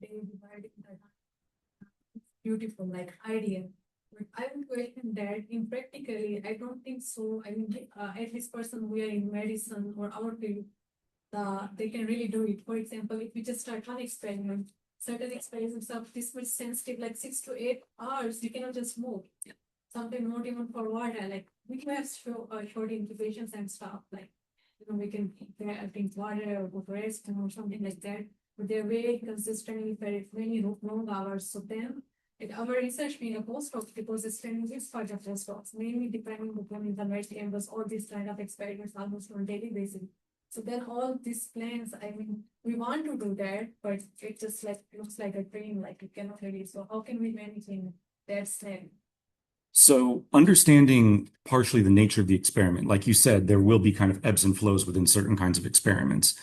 day dividing that beautiful like idea. But I would question that in practically, I don't think so. I mean, at least person we are in medicine or our field, they can really do it. For example, if we just start one experiment, certain experiments are this much sensitive, like 6 to 8 hours, you cannot just move. Sometimes not even for water, like we can have short incubations and stuff, like, we can drink water or go to rest or something like that. But they're very consistently for many long hours. So then, our research being a postdoc, because it's training is part of postdocs, mainly depending upon the mercy campus, all these kind of experiments almost on a daily basis. So then all these plans, I mean, we want to do that, but it just like looks like a dream, like it cannot really. So how can we manage in that step? So understanding partially the nature of the experiment, like you said, there will be kind of ebbs and flows within certain kinds of experiments,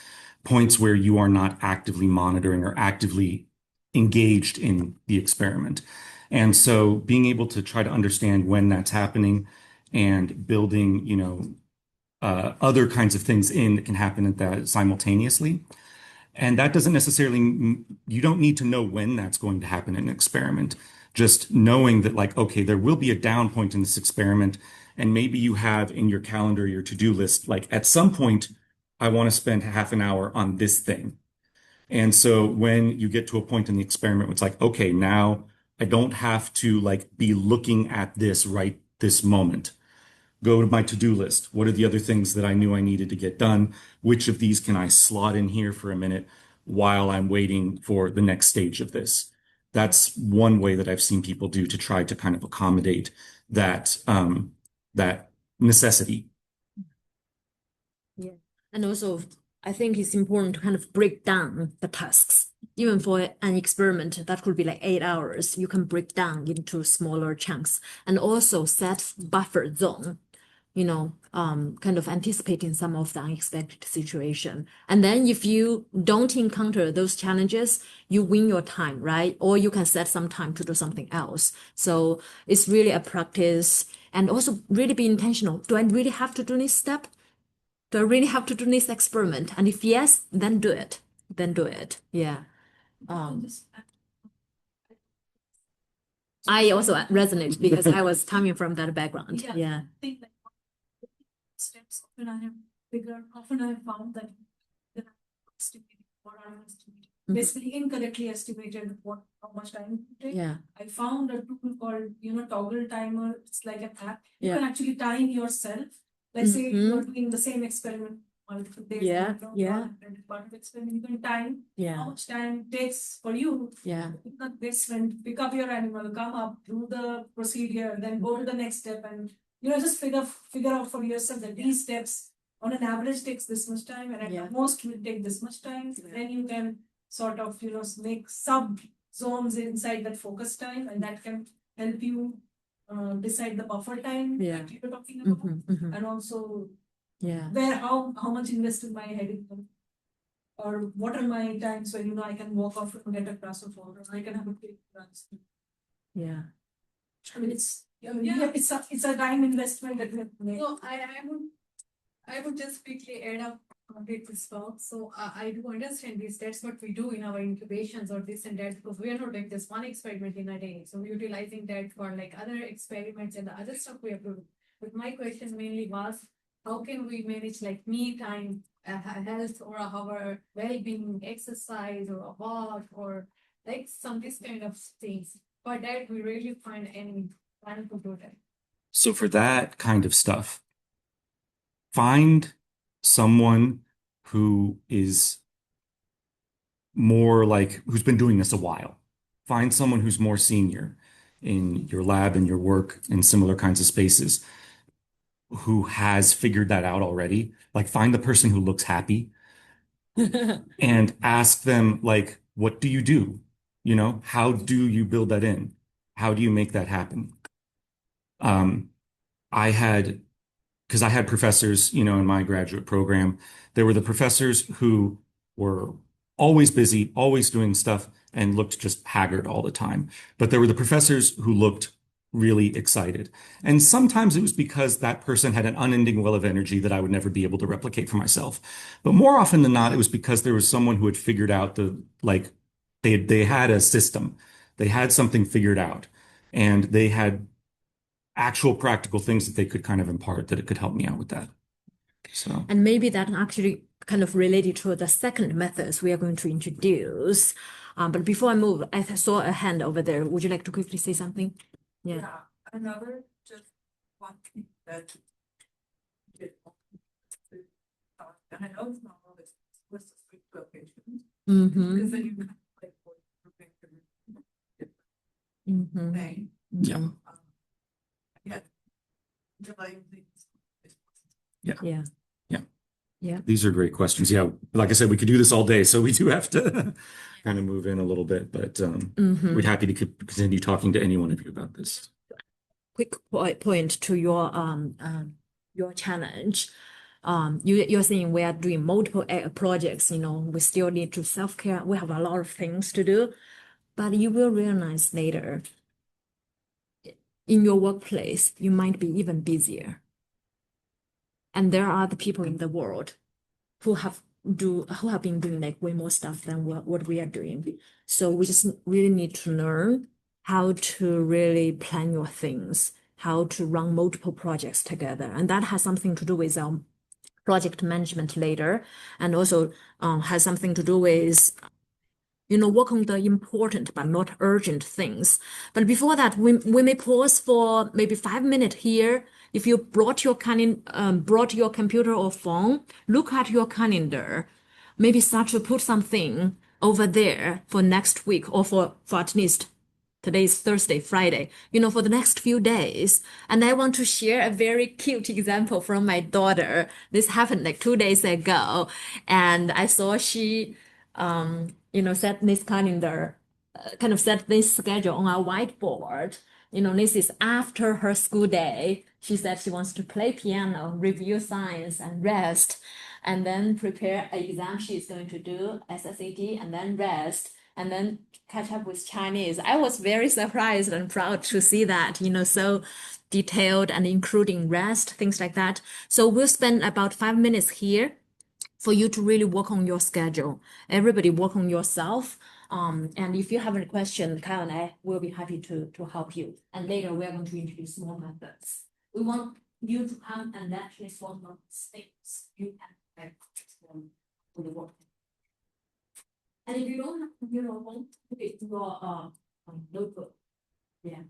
points where you are not actively monitoring or actively engaged in the experiment. And so being able to try to understand when that's happening and building, other kinds of things in that can happen at that simultaneously. And that doesn't necessarily, you don't need to know when that's going to happen in an experiment. Just knowing that, like, okay, there will be a down point in this experiment, and maybe you have in your calendar, your to-do list, like at some point, I want to spend half an hour on this thing. And so when you get to a point in the experiment, it's like, okay, now I don't have to like be looking at this right this moment. Go to my to-do list. What are the other things that I knew I needed to get done? Which of these can I slot in here for a minute while I'm waiting for the next stage of this? That's one way that I've seen people do to try to kind of accommodate that that necessity. Yeah. And also, I think it's important to kind of break down the tasks. Even for an experiment that could be like 8 hours, you can break down into smaller chunks and also set buffer zone, kind of anticipating some of the unexpected situation. And then if you don't encounter those challenges, you win your time, right? Or you can set some time to do something else. So it's really a practice and also really be intentional. Do I really have to do this step? Do I really have to do this experiment? And if yes, then do it. Then do it. Yeah. I also resonate because I was coming from that background. Yeah. I think like steps often I have found that I estimated what I was estimating. Basically incorrectly estimated how much time it would take. Yeah. I found a tool called, toggle timer. It's like an app. You Yeah. can actually time yourself. Let's say you're doing the same experiment multiple days. Yeah, yeah. Part of experiment, you can time Yeah. how much time it takes for you. Yeah. Not this when pick up your animal, come up, do the procedure, then go to the next step, and just figure out for yourself that these steps on an average takes this much time, and at Yeah. the most will take this much time. Then you can sort of make sub zones inside that focus time, and that can help you decide the buffer time that you're talking about, and also where how much invest in my head or what are my times when I can walk off and get a glass of water, I can have a quick lunch. Yeah. I mean, it's a time investment that we have to make. So I would just quickly add up complete this talk. So I do understand this. That's what we do in our incubations or this and that, because we are not doing just one experiment in a day. So we're utilizing that for like other experiments and the other stuff we have to do. But my question mainly was, how can we manage like me time health or our well-being, exercise or a walk or like some this kind of things. For that, we really find any time to do that. So for that kind of stuff, find someone who is more like who's been doing this a while. Find someone who's more senior in your lab and your work in similar kinds of spaces who has figured that out already. Like find the person who looks happy and ask them like, what do you do? You know, how do you build that in? How do you make that happen? Um, I had because I had professors, you know, in my graduate program, there were the professors who were always busy, always doing stuff, and looked just haggard all the time. But there were the professors who looked really excited. And sometimes it was because that person had an unending well of energy that I would never be able to replicate for myself. But more often than not, it was because there was someone who had figured out like they had a system. They had something figured out and they had actual practical things that they could kind of impart that it could help me out with that. So, And maybe that actually kind of related to the second methods we are going to introduce. But before I move, I saw a hand over there. Would you like to quickly say something? Yeah. Yeah, another just one thing that did and I know it's not always was the street location Mm-hmm. because then you kind of like what Mm-hmm. thing. yeah. Yeah. Delaying things. Yeah. Yeah. Yeah. These are great questions. Yeah. Like I said, we could do this all day. So we do have to kind of move in a little bit, but Mm-hmm. we'd happy to continue talking to any one of you about this. Quick point to your challenge. You're saying we are doing multiple projects, you know, we still need to self-care. We have a lot of things to do, but you will realize later in your workplace, you might be even busier. And there are the people in the world who have been doing like way more stuff than what we are doing. So we just really need to learn how to really plan your things, how to run multiple projects together. And that has something to do with project management later, and also has something to do with work on the important but not urgent things. But before that, we may pause for maybe 5 minutes here. If you brought your computer or phone, look at your calendar. Maybe start to put something over there for next week or for at least today's Thursday, Friday, for the next few days. And I want to share a very cute example from my daughter. This happened like 2 days ago. And I saw she, set this calendar, kind of set this schedule on a whiteboard. This is after her school day. She said she wants to play piano, review science, and rest, and then prepare an exam she's going to do, SSAT, and then rest, and then catch up with Chinese. I was very surprised and proud to see that, so detailed and including rest, things like that. So we'll spend about 5 minutes here for you to really work on your schedule. Everybody work on yourself. And if you have any question, Kyle and I will be happy to help you. And later we are going to introduce more methods. We want you to come and actually solve more mistakes you can explore with the work. And if you don't have computer or phone, put it to your notebook. Yeah.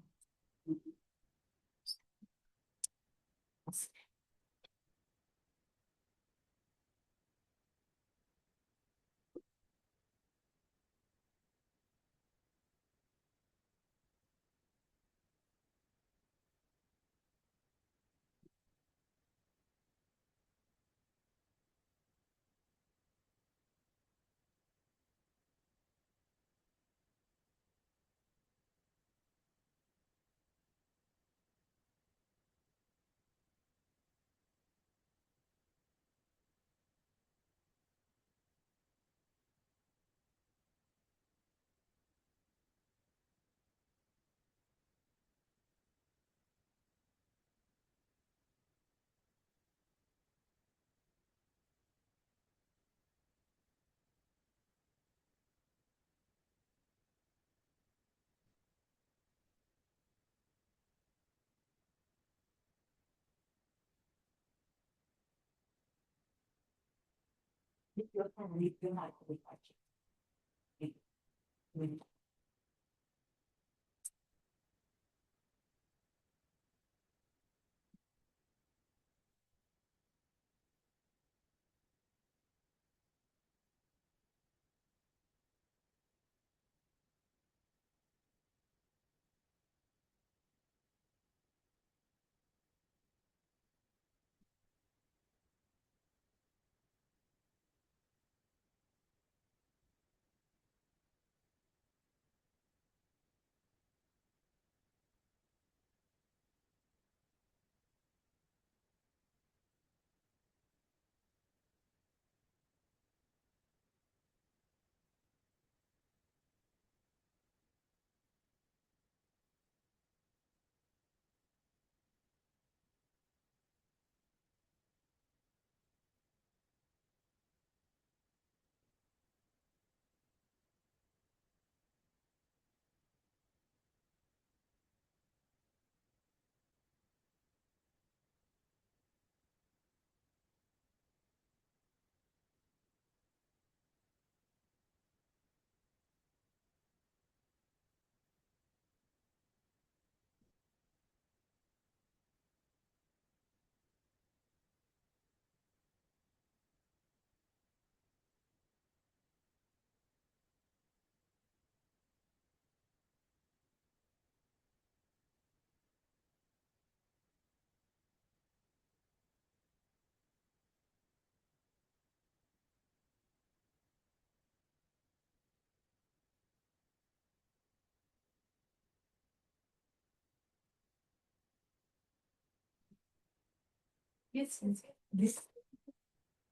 Yes, this,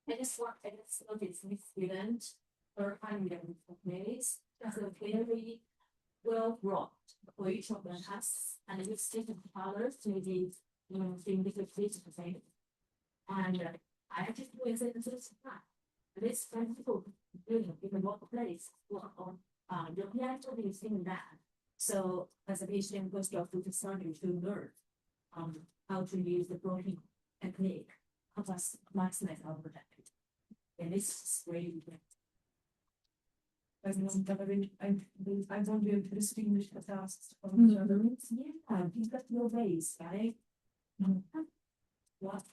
I just noticed this event or finding ways, so very well brought for each of the tasks and it's different colors to the, thing different thing. And I actually was in this time. This practical building in the workplace work on your PhD is in that. So as a PhD and postdoc, we started to learn how to use the protein technique, how to maximize our production. And this is really good. I don't be able to distinguish the tasks from each other. Yeah, you've got your ways, right? What?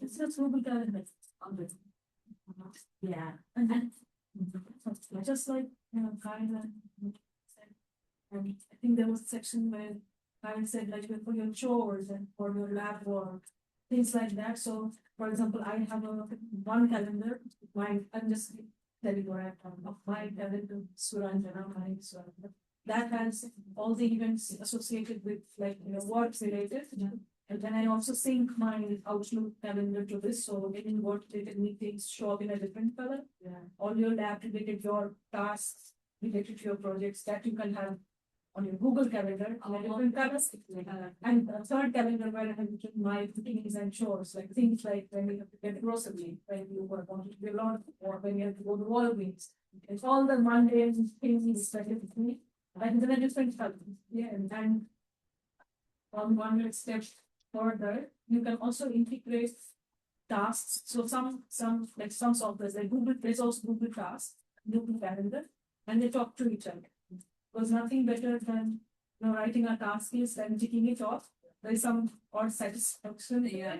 It's just what we got in it. Yeah, and just like, kind of, I think there was a section where I said like for your chores and for your lab work, things like that. So, for example, I have one calendar. I'm just telling you what I've done of my calendar, Suranjana, my Suranjana. That has all the events associated with like work related. And then I also sync my Outlook calendar to this, so any work related meetings show up in a different color. Yeah. All your lab related, your tasks related to your projects that you can have on your Google Calendar in a different color. And a third calendar where I have written my duties and chores, like things like when you have to get grocery, when you are going to the lawn, or when you have to go to Walgreens. It's all the mundane things specifically, and then a different color. Yeah, and on one step further, you can also integrate tasks. So some softwares like Google, there's also Google Tasks, Google Calendar, and they talk to each other. There's nothing better than writing a task list and ticking it off. There is some odd satisfaction. Yeah.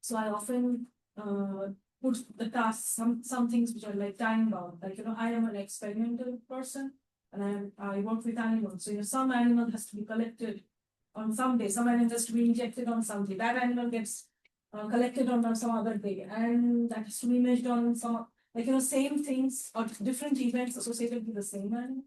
So I often put the tasks, some things which are like time bound. Like I am an experimental person and I work with animals. So some animal has to be collected on some day, some animal has to be injected on some day. That animal gets collected on some other day, and that has to be measured on some same things or different events associated with the same animal.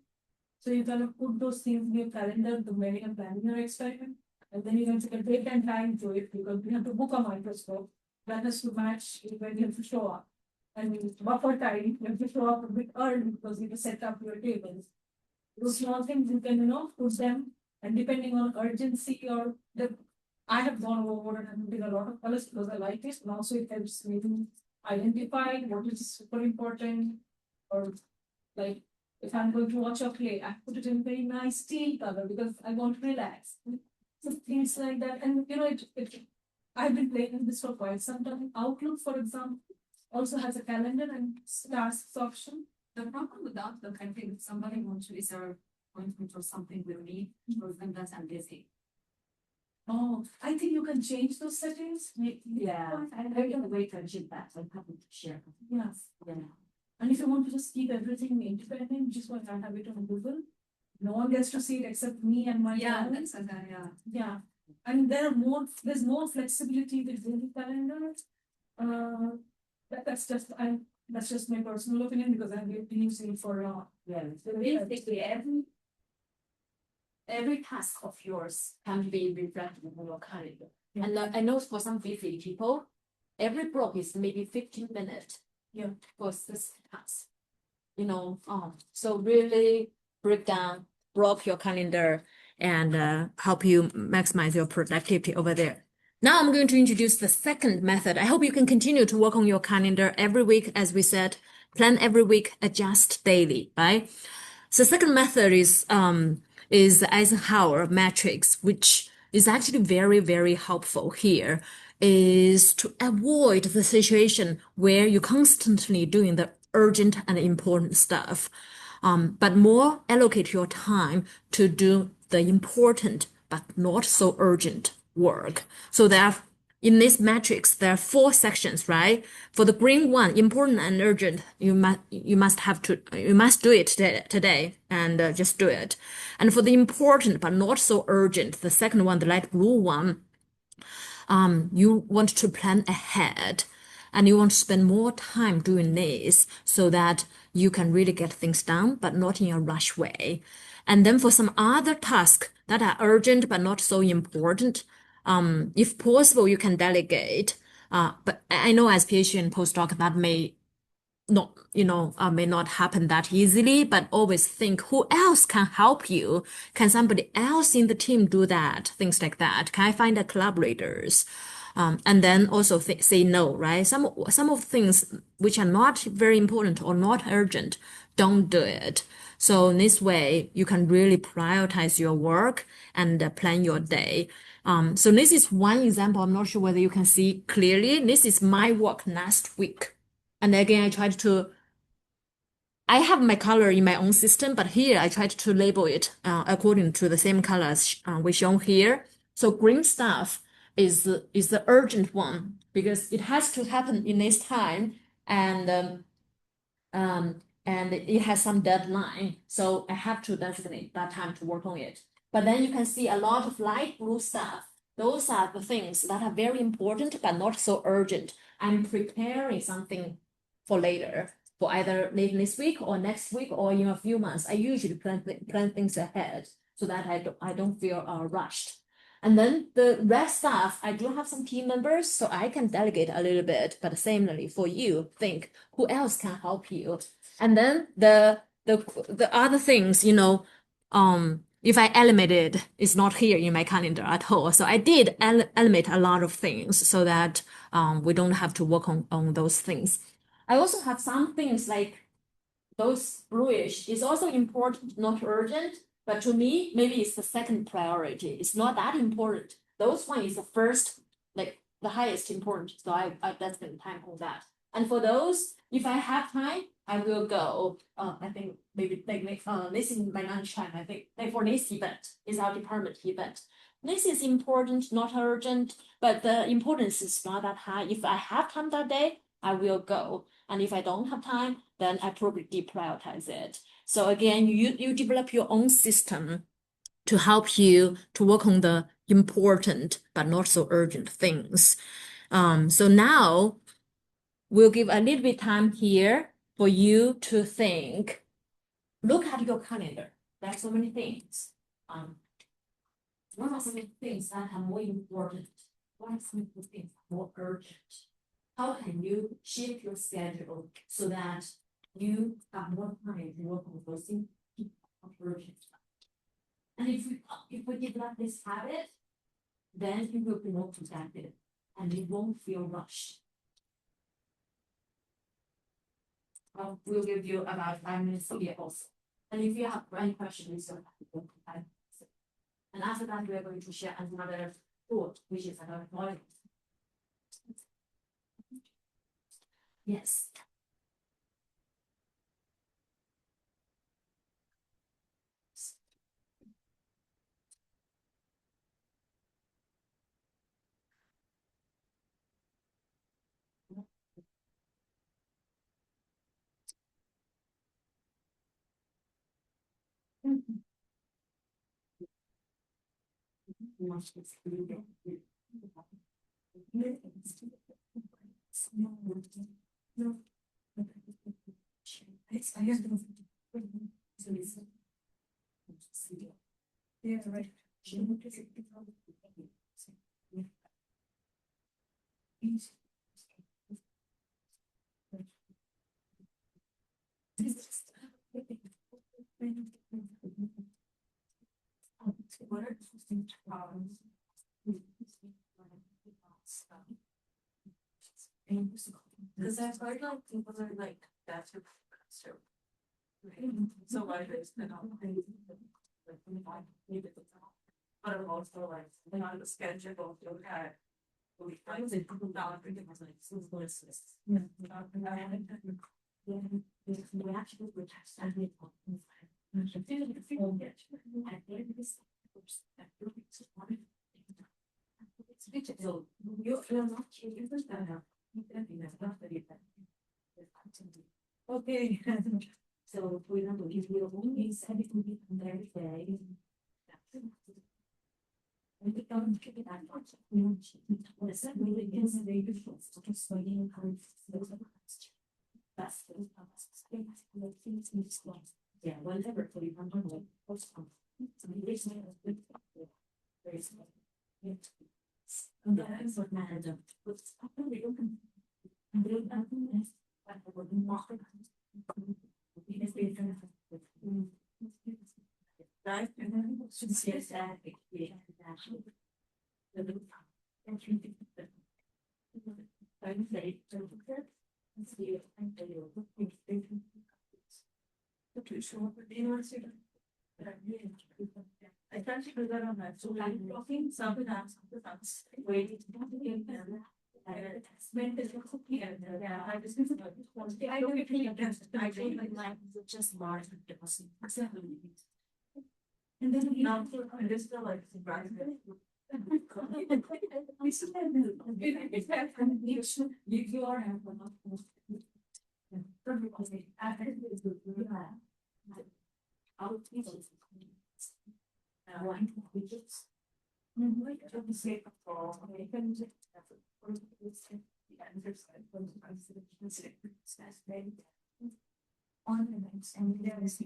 So you can put those things in your calendar to when you are planning your experiment, and then you can take a date and time to it because you have to book a microscope that has to match when you have to show up. And buffer time, you have to show up a bit early because you have to set up your tables. Those small things you can put them, and depending on urgency or I have gone over and I'm doing a lot of colors because I like it, and also it helps me to identify what is super important, or like if I'm going to watch a play, I put it in very nice teal color because I want to relax. So things like that, and I've been playing this for quite some time. Outlook, for example, also has a calendar and tasks option. The problem with that, look, I think if somebody wants to reserve an appointment or something with me, or sometimes I'm busy. Oh, I think you can change those settings. And I can wait until that, I'm happy to share. Yes. Yeah. And if you want to just keep everything independent, just go and have it on Google. No one gets to see it except me and my Yeah, phone. that's okay, yeah. Yeah. And there's more flexibility with daily calendar. That's just my personal opinion because I've been using it for Yeah, so basically every task of yours can be reflected in your calendar. And I know for some busy people, every block is maybe 15 minutes. Yeah. For this task. So really block your calendar and help you maximize your productivity over there. Now I'm going to introduce the second method. I hope you can continue to work on your calendar every week, as we said, plan every week, adjust daily, right? So second method is the Eisenhower matrix, which is actually very, very helpful here, is to avoid the situation where you're constantly doing the urgent and important stuff, but more allocate your time to do the important but not so urgent work. So in this matrix, there are 4 sections, right? For the green one, important and urgent, you must do it today and just do it. And for the important but not so urgent, the second one, the light blue one, you want to plan ahead and you want to spend more time doing this so that you can really get things done, but not in a rush way. And then for some other tasks that are urgent but not so important, if possible, you can delegate. But I know as PhD and postdoc that may not happen that easily, but always think who else can help you? Can somebody else in the team do that? Things like that. Can I find collaborators? And then also say no, right? Some of the things which are not very important or not urgent, don't do it. So in this way, you can really prioritize your work and plan your day. So this is one example. I'm not sure whether you can see clearly. This is my work last week. And again, I have my color in my own system, but here I tried to label it according to the same colors we shown here. So green stuff is the urgent one because it has to happen in this time and it has some deadline. So I have to designate that time to work on it. But then you can see a lot of light blue stuff. Those are the things that are very important but not so urgent. I'm preparing something for later, for either late this week or next week or in a few months. I usually plan things ahead so that I don't feel rushed. And then the rest stuff, I do have some team members, so I can delegate a little bit. But similarly, for you, think who else can help you. And then the other things, if I eliminated, it's not here in my calendar at all. So I did eliminate a lot of things so that we don't have to work on those things. I also have some things like those bluish is also important, not urgent, but to me, maybe it's the second priority. It's not that important. Those one is the first, like the highest important. So I spend time on that. And for those, if I have time, I will go. I think maybe this is my lunchtime. I think like for this event is our department event. This is important, not urgent, but the importance is not that high. If I have time that day, I will go. And if I don't have time, then I probably deprioritize it. So again, you develop your own system to help you to work on the important but not so urgent things. So now we'll give a little bit time here for you to think. Look at your calendar. There are so many things. What are some things that are more important? What are some things more urgent? How can you shape your schedule so that you have more time to work on those things urgent? And if we develop this habit, then you will be more productive and you won't feel rushed. We'll give you about 5 minutes here also. And if you have any questions, you don't have to go to 5 minutes. And after that, we are going to share another tool, which is another model. Yes. Yeah, right. What are the problems? Because I've heard like people are like, that's your professor. So like it's been on. But I'm also like, they're not the schedule, you'll have. I was in Google Doc, I think it was like, so it's this. We actually would have started. So you're not changing that. Okay. So we don't believe you only said it would be very vague. And we don't keep it that much. We don't cheat. What is that really is very different. So just studying how it's that's the things in school. Yeah, whatever. So you don't know what what's on. So we raise me as good. Very small. And that is what matters. What's really open. And they don't have this. But I would not. Right, and then should see us that actually. The little. And you think that. I'm say, let's see if I can do it. Okay, so what do you want to do? I thought you put that on that, so I'm talking something else, waiting to get them. Yeah, I just. I don't think against, I think like life is just large. And then now, I just feel like surprised. You are have one. I'll teach you. Now, I think we just. To be safe for all, I can just. On the next, and there is.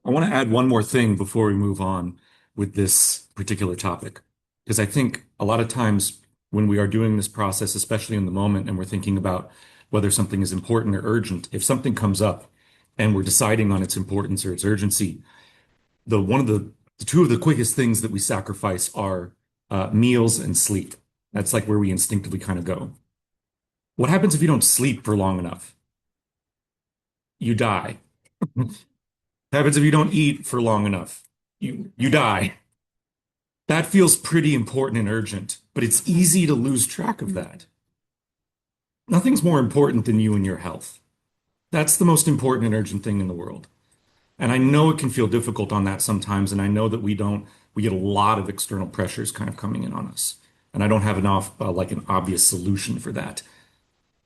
I want to add one more thing before we move on with this particular topic, because I think a lot of times when we are doing this process, especially in the moment, and we're thinking about whether something is important or urgent, if something comes up and we're deciding on its importance or its urgency, the two of the quickest things that we sacrifice are meals and sleep. That's like where we instinctively kind of go. What happens if you don't sleep for long enough? You die. What happens if you don't eat for long enough? You die. That feels pretty important and urgent, but it's easy to lose track of that. Nothing's more important than you and your health. That's the most important and urgent thing in the world. And I know it can feel difficult on that sometimes, and I know that we get a lot of external pressures kind of coming in on us. And I don't have enough, like an obvious solution for that.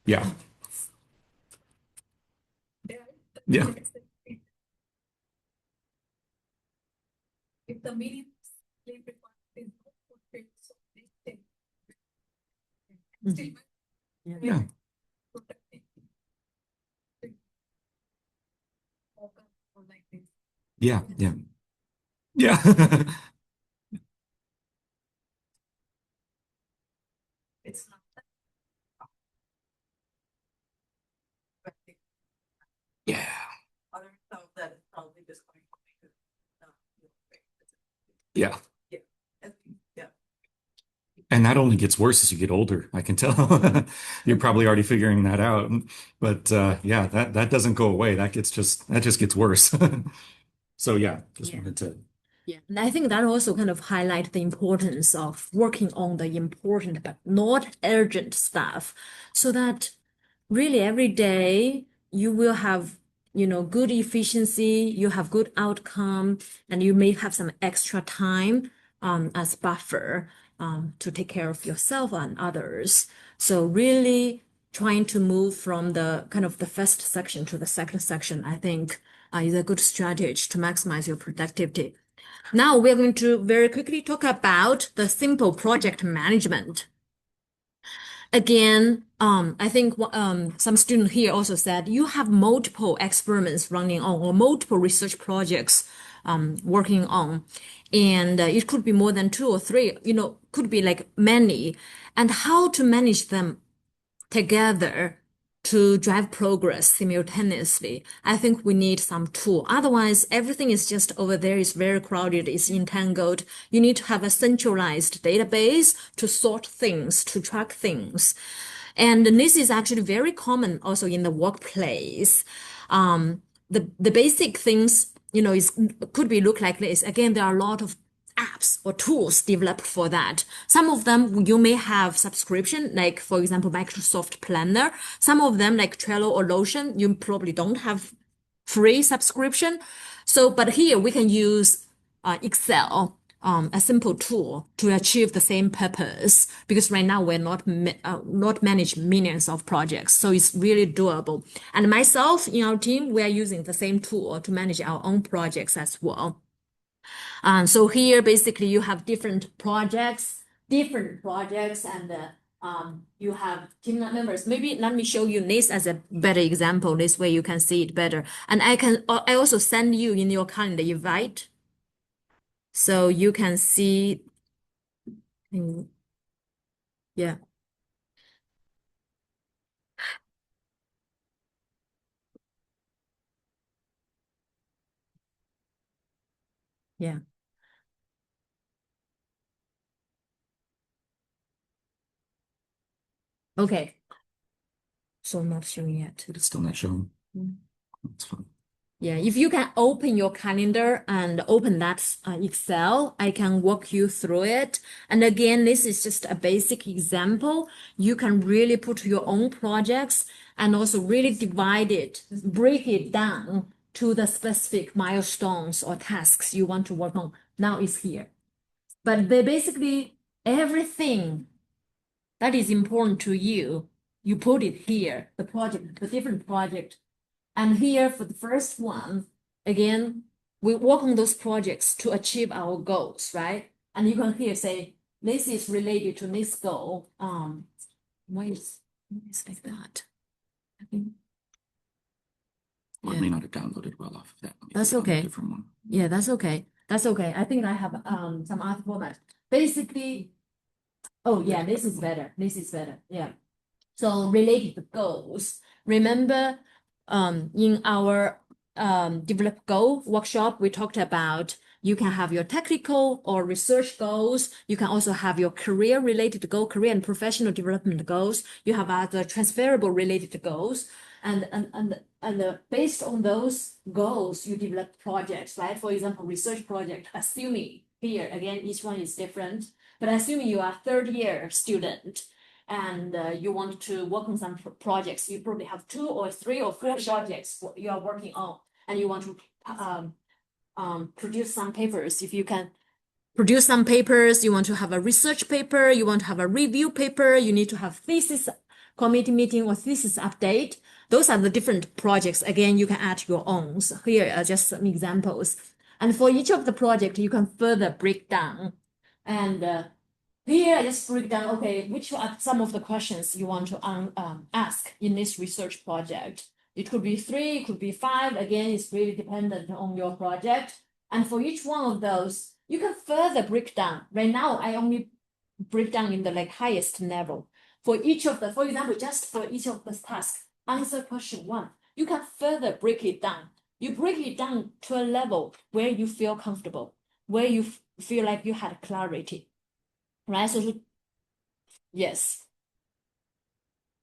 Yeah. Yeah. If the median sleep requirement is not fit, so they take. Still, Yeah. protecting. Or like this. Yeah. Yeah. Yeah. It's not that. Yeah. Other stuff that probably just going to make it. Yeah. Yeah. And that only gets worse as you get older. I can tell. You're probably already figuring that out. But yeah, that doesn't go away. That just gets worse. So yeah, just Yeah. wanted to. Yeah, and I think that also kind of highlight the importance of working on the important but not urgent stuff, so that really every day you will have, good efficiency, you have good outcome, and you may have some extra time as buffer to take care of yourself and others. So really trying to move from the kind of the first section to the second section, I think is a good strategy to maximize your productivity. Now we're going to very quickly talk about the simple project management. Again, I think some student here also said you have multiple experiments running on or multiple research projects working on, and it could be more than 2 or 3, could be like many, and how to manage them together to drive progress simultaneously. I think we need some tool. Otherwise, everything is just over there, is very crowded, is entangled. You need to have a centralized database to sort things, to track things. And this is actually very common also in the workplace. The basic things, could be look like this. Again, there are a lot of apps or tools developed for that. Some of them you may have subscription, like for example, Microsoft Planner. Some of them like Trello or Notion, you probably don't have free subscription. So, but here we can use Excel, a simple tool to achieve the same purpose, because right now we're not manage millions of projects. So it's really doable. And myself in our team, we are using the same tool to manage our own projects as well. So here, basically, you have different projects, and you have team members. Maybe let me show you this as a better example. This way you can see it better. And I also send you in your calendar invite, so you can see. Yeah. Yeah. Okay. So not showing yet. It's still not showing. Mm. That's fine. Yeah, if you can open your calendar and open that Excel, I can walk you through it. And again, this is just a basic example. You can really put your own projects and also really divide it, break it down to the specific milestones or tasks you want to work on. Now it's here. But they basically, everything that is important to you, you put it here, the project, the different project. And here for the first one, again, we work on those projects to achieve our goals, right? And you can here say, this is related to this goal. Why is it's like that? I think. Well, I Yeah. may not have downloaded well off of that. Let me That's put it on a okay. different one. Yeah, that's okay. That's okay. I think I have some other format. Basically, oh yeah, this is better. This is better. Yeah. So related to goals. Remember, in our develop goal workshop, we talked about you can have your technical or research goals. You can also have your career related goal, career and professional development goals. You have other transferable related goals. And based on those goals, you develop projects, right? For example, research project, assuming here, again, each one is different, but assuming you are a third-year student and you want to work on some projects, you probably have 2 or 3 or 4 projects you are working on, and you want to produce some papers. If you can produce some papers, you want to have a research paper, you want to have a review paper, you need to have thesis committee meeting or thesis update. Those are the different projects. Again, you can add your own. So here are just some examples. And for each of the project, you can further break down. And here I just break down, okay, which are some of the questions you want to ask in this research project. It could be 3, it could be 5. Again, it's really dependent on your project. And for each one of those, you can further break down. Right now, I only break down in the like highest level. For each of the, for example, just for each of the tasks, answer question 1. You can further break it down. You break it down to a level where you feel comfortable, where you feel like you had clarity, right? So Yes.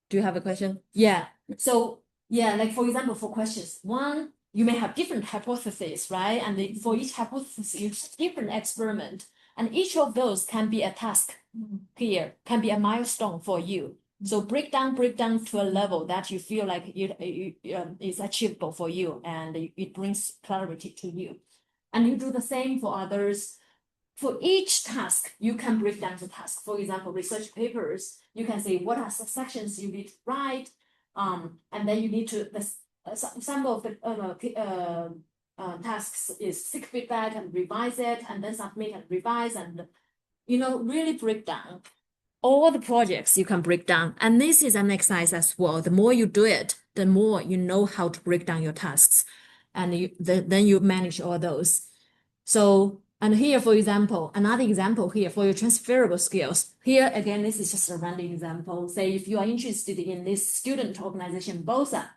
Do you have a question? Yeah. So yeah, like for example, for questions, one, you may have different hypotheses, right? And for each hypothesis, you have different experiment, and each of those can be a task here, can be a milestone for you. So break down to a level that you feel like is achievable for you, and it brings clarity to you. And you do the same for others. For each task, you can break down the task. For example, research papers, you can say what are the sections you need to write, and then you need to some of the tasks is seek feedback and revise it, and then submit and revise, and really break down all the projects you can break down. And this is an exercise as well. The more you do it, the more you know how to break down your tasks, and then you manage all those. So, and here, for example, another example here for your transferable skills. Here, again, this is just a random example. Say if you are interested in this student organization, BOSA,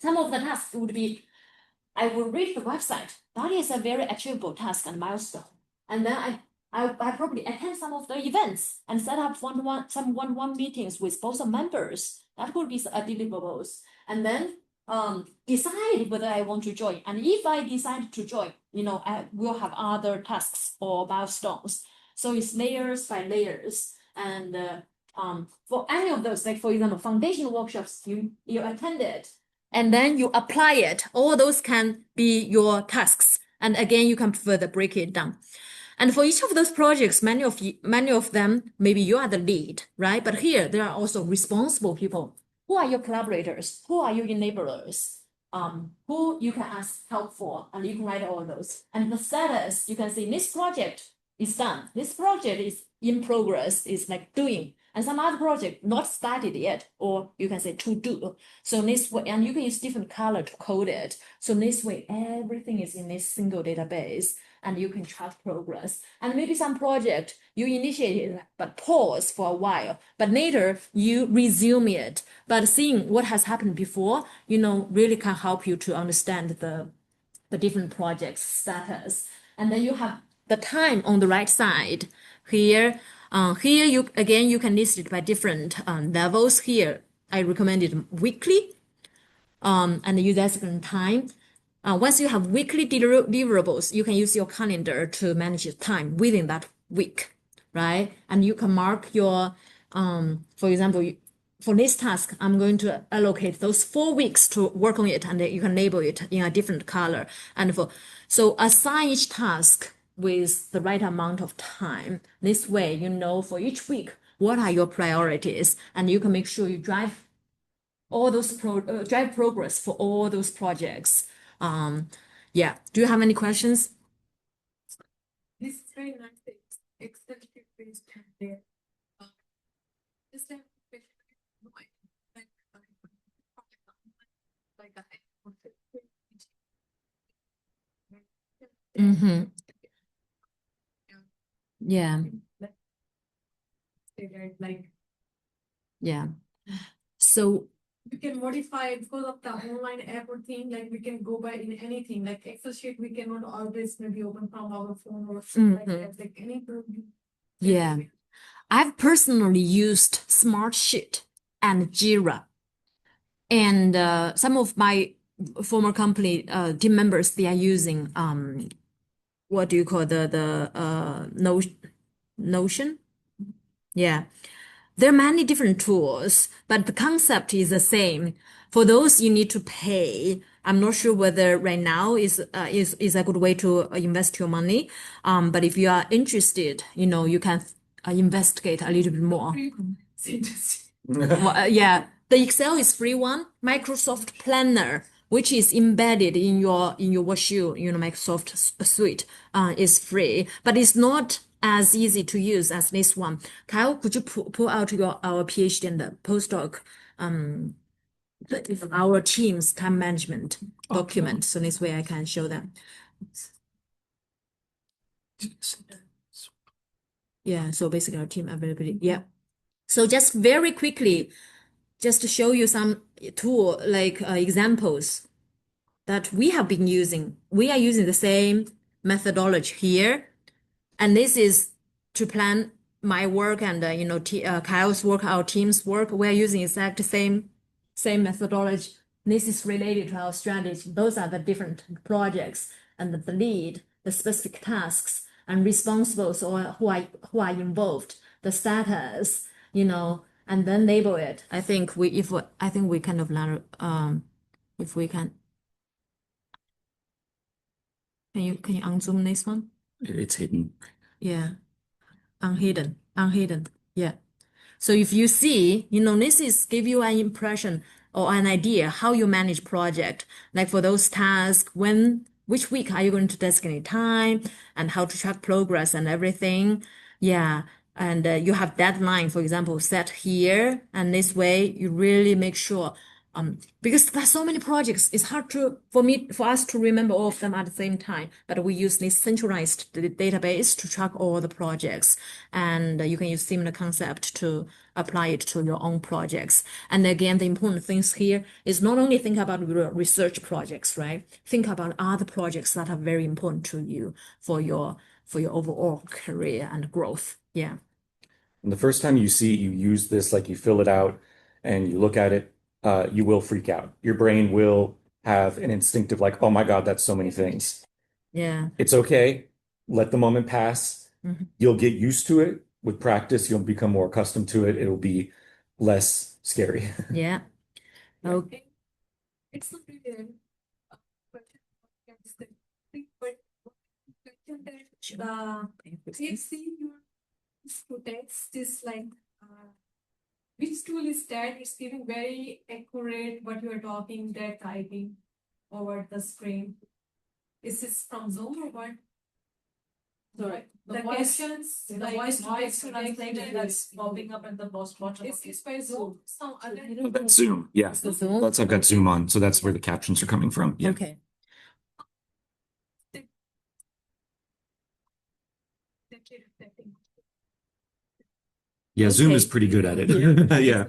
some of the tasks would be, I will read the website. That is a very achievable task and milestone. And then I probably attend some of the events and set up one-on-one meetings with both members. That would be a deliverables. And then decide whether I want to join. And if I decide to join, I will have other tasks or milestones. So it's layers by layers. And for any of those, like for example, foundation workshops you attended, and then you apply it. All those can be your tasks. And again, you can further break it down. And for each of those projects, many of them, maybe you are the lead, right? But here, there are also responsible people. Who are your collaborators? Who are your enablers? Who you can ask help for, and you can write all those. And the status, you can see this project is done. This project is in progress, is like doing. And some other project not started yet, or you can say to do. So this way, and you can use different color to code it. So this way, everything is in this single database, and you can track progress. And maybe some project you initiated but pause for a while, but later you resume it. But seeing what has happened before, really can help you to understand the different projects status. And then you have the time on the right side here. Here you can list it by different levels. Here I recommended weekly, and you designate time. Once you have weekly deliverables, you can use your calendar to manage your time within that week, right? And you can mark your, for example, for this task, I'm going to allocate those 4 weeks to work on it, and you can label it in a different color. And so assign each task with the right amount of time. This way, for each week, what are your priorities, and you can make sure you drive all those drive progress for all those projects. Yeah. Do you have any questions? This is very nice. Executive based there. Just have a question. No, like Mm-hmm. Yeah. like Yeah. So we can modify it because of the online app or thing, like we can go by in anything, like Excel sheet, we cannot always maybe open from our phone or something like that, like any program. yeah, I've personally used Smartsheet and Jira, and some of my former company team members, they are using what do you call the Notion? Yeah. There are many different tools, but the concept is the same. For those you need to pay. I'm not sure whether right now is a good way to invest your money. But if you are interested, you can investigate a little bit more. It's interesting. Yeah, the Excel is free one. Microsoft Planner, which is embedded in your WashU, Microsoft suite, is free, but it's not as easy to use as this one. Kyle, could you pull out our PhD and the postdoc, our team's time management document, so this way I can show them. Yeah, so basically our team availability. Yeah. So just very quickly, just to show you some tool like examples that we have been using. We are using the same methodology here, and this is to plan my work and Kyle's work, our team's work, we're using exact same methodology. This is related to our strategy. Those are the different projects and the lead, the specific tasks and responsibles or who are involved, the status, and then label it. I think we kind of learn if we can you unzoom this one? It's hidden. Yeah. Unhidden. Yeah. So if you see, this is give you an impression or an idea how you manage project. Like for those tasks, which week are you going to designate time and how to track progress and everything. Yeah. And you have deadline, for example, set here. And this way you really make sure because there's so many projects, it's hard for us to remember all of them at the same time. But we use this centralized database to track all the projects, and you can use similar concept to apply it to your own projects. And again, the important things here is not only think about your research projects, right? Think about other projects that are very important to you for your overall career and growth. Yeah. And the first time you use this, like you fill it out and you look at it, you will freak out. Your brain will have an instinctive like, oh my God, that's so many things. Yeah. It's okay. Let the moment pass. Mhm. You'll get used to it. With practice, you'll become more accustomed to it. It'll be less scary. Yeah. Okay. It's not really a question of discussing, but question that PhD your students is like which tool is that? It's giving very accurate what you are talking, they're typing over the screen. Is this from Zoom or what? Sorry, The questions, the like voice voice translator that's popping up in the bottom. is by Zoom, some other. That's Zoom. Yeah. So Zoom. I've got Zoom on, so that's where the captions are coming from. Yeah. Okay. Yeah, Zoom is Okay. pretty good at it. Yeah.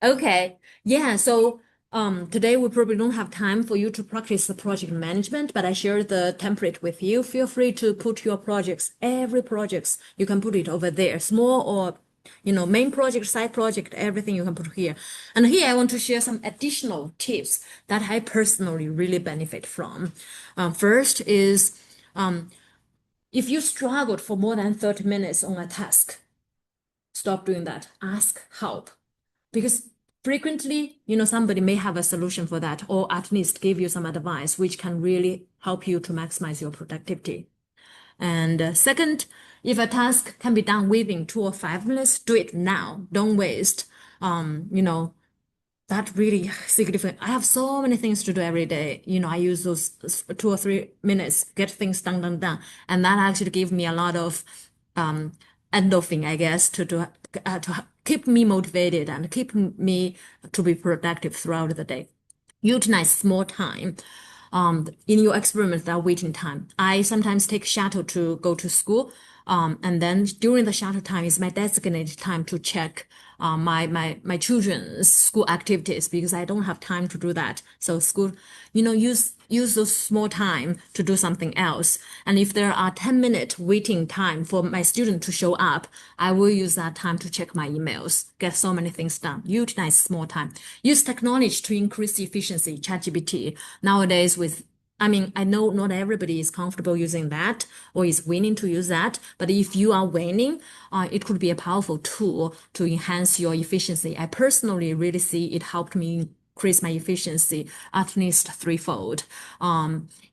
Okay. Yeah. So today we probably don't have time for you to practice the project management, but I shared the template with you. Feel free to put your projects, every projects, you can put it over there, small or main project, side project, everything you can put here. And here I want to share some additional tips that I personally really benefit from. First is if you struggled for more than 30 minutes on a task, stop doing that. Ask help. Because frequently, somebody may have a solution for that, or at least give you some advice, which can really help you to maximize your productivity. And second, if a task can be done within 2 or 5 minutes, do it now. Don't waste. That really significant. I have so many things to do every day. I use those 2 or 3 minutes, get things done. And that actually give me a lot of endorphin, I guess, to keep me motivated and keep me to be productive throughout the day. Utilize small time. In your experiment, that waiting time. I sometimes take shuttle to go to school. And then during the shuttle time is my designated time to check my children's school activities because I don't have time to do that. So school, use those small time to do something else. And if there are 10-minute waiting time for my student to show up, I will use that time to check my emails, get so many things done. Utilize small time. Use technology to increase efficiency, ChatGPT. Nowadays I know not everybody is comfortable using that or is willing to use that, but if you are willing, it could be a powerful tool to enhance your efficiency. I personally really see it helped me increase my efficiency at least threefold.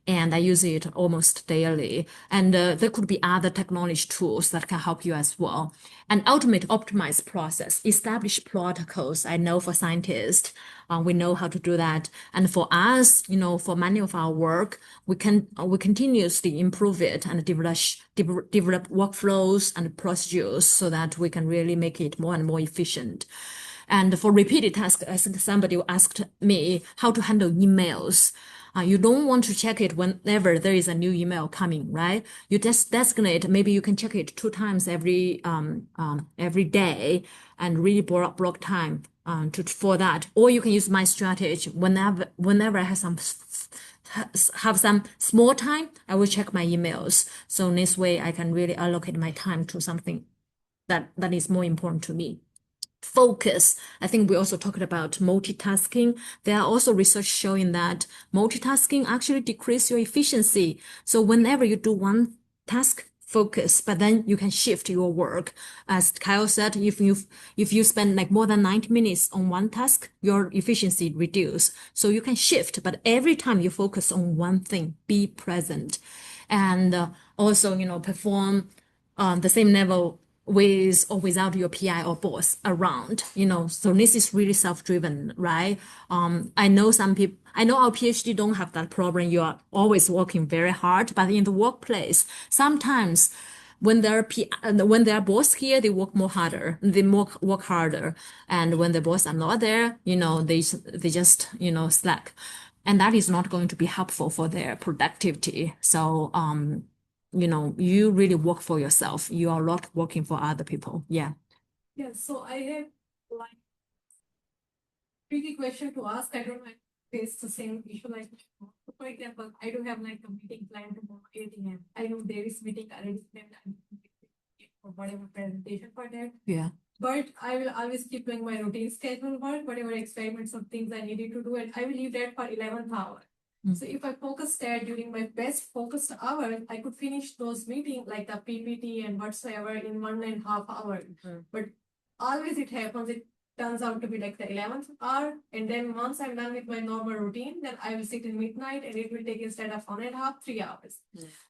And I use it almost daily. And there could be other technology tools that can help you as well. And ultimate optimize process, establish protocols. I know for scientists, we know how to do that. And for us, for many of our work, we continuously improve it and develop workflows and procedures so that we can really make it more and more efficient. And for repeated tasks, I think somebody asked me how to handle emails. You don't want to check it whenever there is a new email coming, right? You just designate, maybe you can check it 2 times every day and really block time for that. Or you can use my strategy whenever I have some small time, I will check my emails. So in this way, I can really allocate my time to something that is more important to me. Focus. I think we also talked about multitasking. There are also research showing that multitasking actually decrease your efficiency. So whenever you do one task, focus, but then you can shift your work. As Kyle said, if you spend like more than 90 minutes on one task, your efficiency reduce. So you can shift, but every time you focus on one thing, be present, and also perform the same level with or without your PI or boss around, so this is really self-driven, right? I know some people, I know our PhD don't have that problem. You are always working very hard, but in the workplace, sometimes when when their boss here, they work more harder, work harder. And when the boss are not there, they just, slack. And that is not going to be helpful for their productivity. So, you really work for yourself. You are not working for other people. Yeah. Yeah, so I have like tricky question to ask. I don't like face the same issue like before. For example, I do have like a meeting planned tomorrow 8 a.m. I know there is meeting already planned for whatever presentation for that. Yeah. But I will always keep doing my routine schedule work, whatever experiments or things I needed to do, and I will leave that for 11th hour. So if I focus that during my best focused hour, I could finish those meetings like the PPT and whatsoever in 1.5 hours. But always it happens, it turns out to be like the 11th hour. And then once I'm done with my normal routine, then I will sit in midnight and it will take instead of 1.5, 3 hours.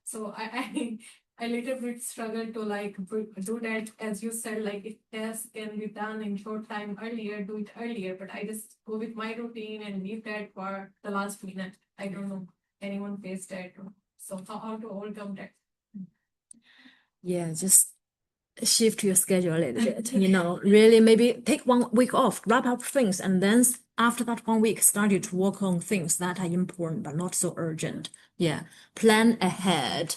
So I little bit struggle to like do that, as you said, like if tests can be done in short time earlier, do it earlier. But I just go with my routine and leave that for the last minute. I don't know anyone faced that. So how to overcome that? Yeah, just shift your schedule a little bit, really maybe take 1 week off, wrap up things, and then after that 1 week, started to work on things that are important but not so urgent. Yeah, plan ahead.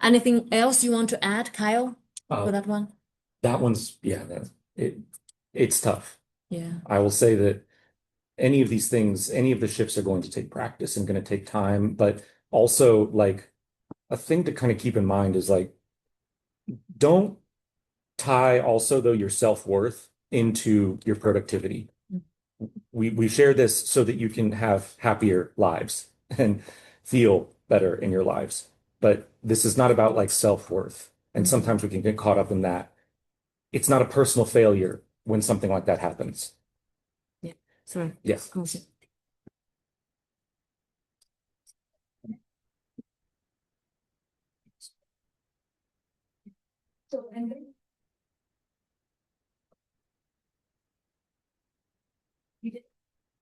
Anything else you want to add, Kyle, for that one? That one's, yeah, it's tough. Yeah. I will say that any of these things, any of the shifts are going to take practice and going to take time, but also like a thing to kind of keep in mind is like, don't tie also though your self-worth into your productivity. We share this so that you can have happier lives and feel better in your lives. But this is not about like self-worth. And sometimes we can get caught up in that. It's not a personal failure when something like that happens. Yeah. Sorry. Yes. Go ahead. So, and then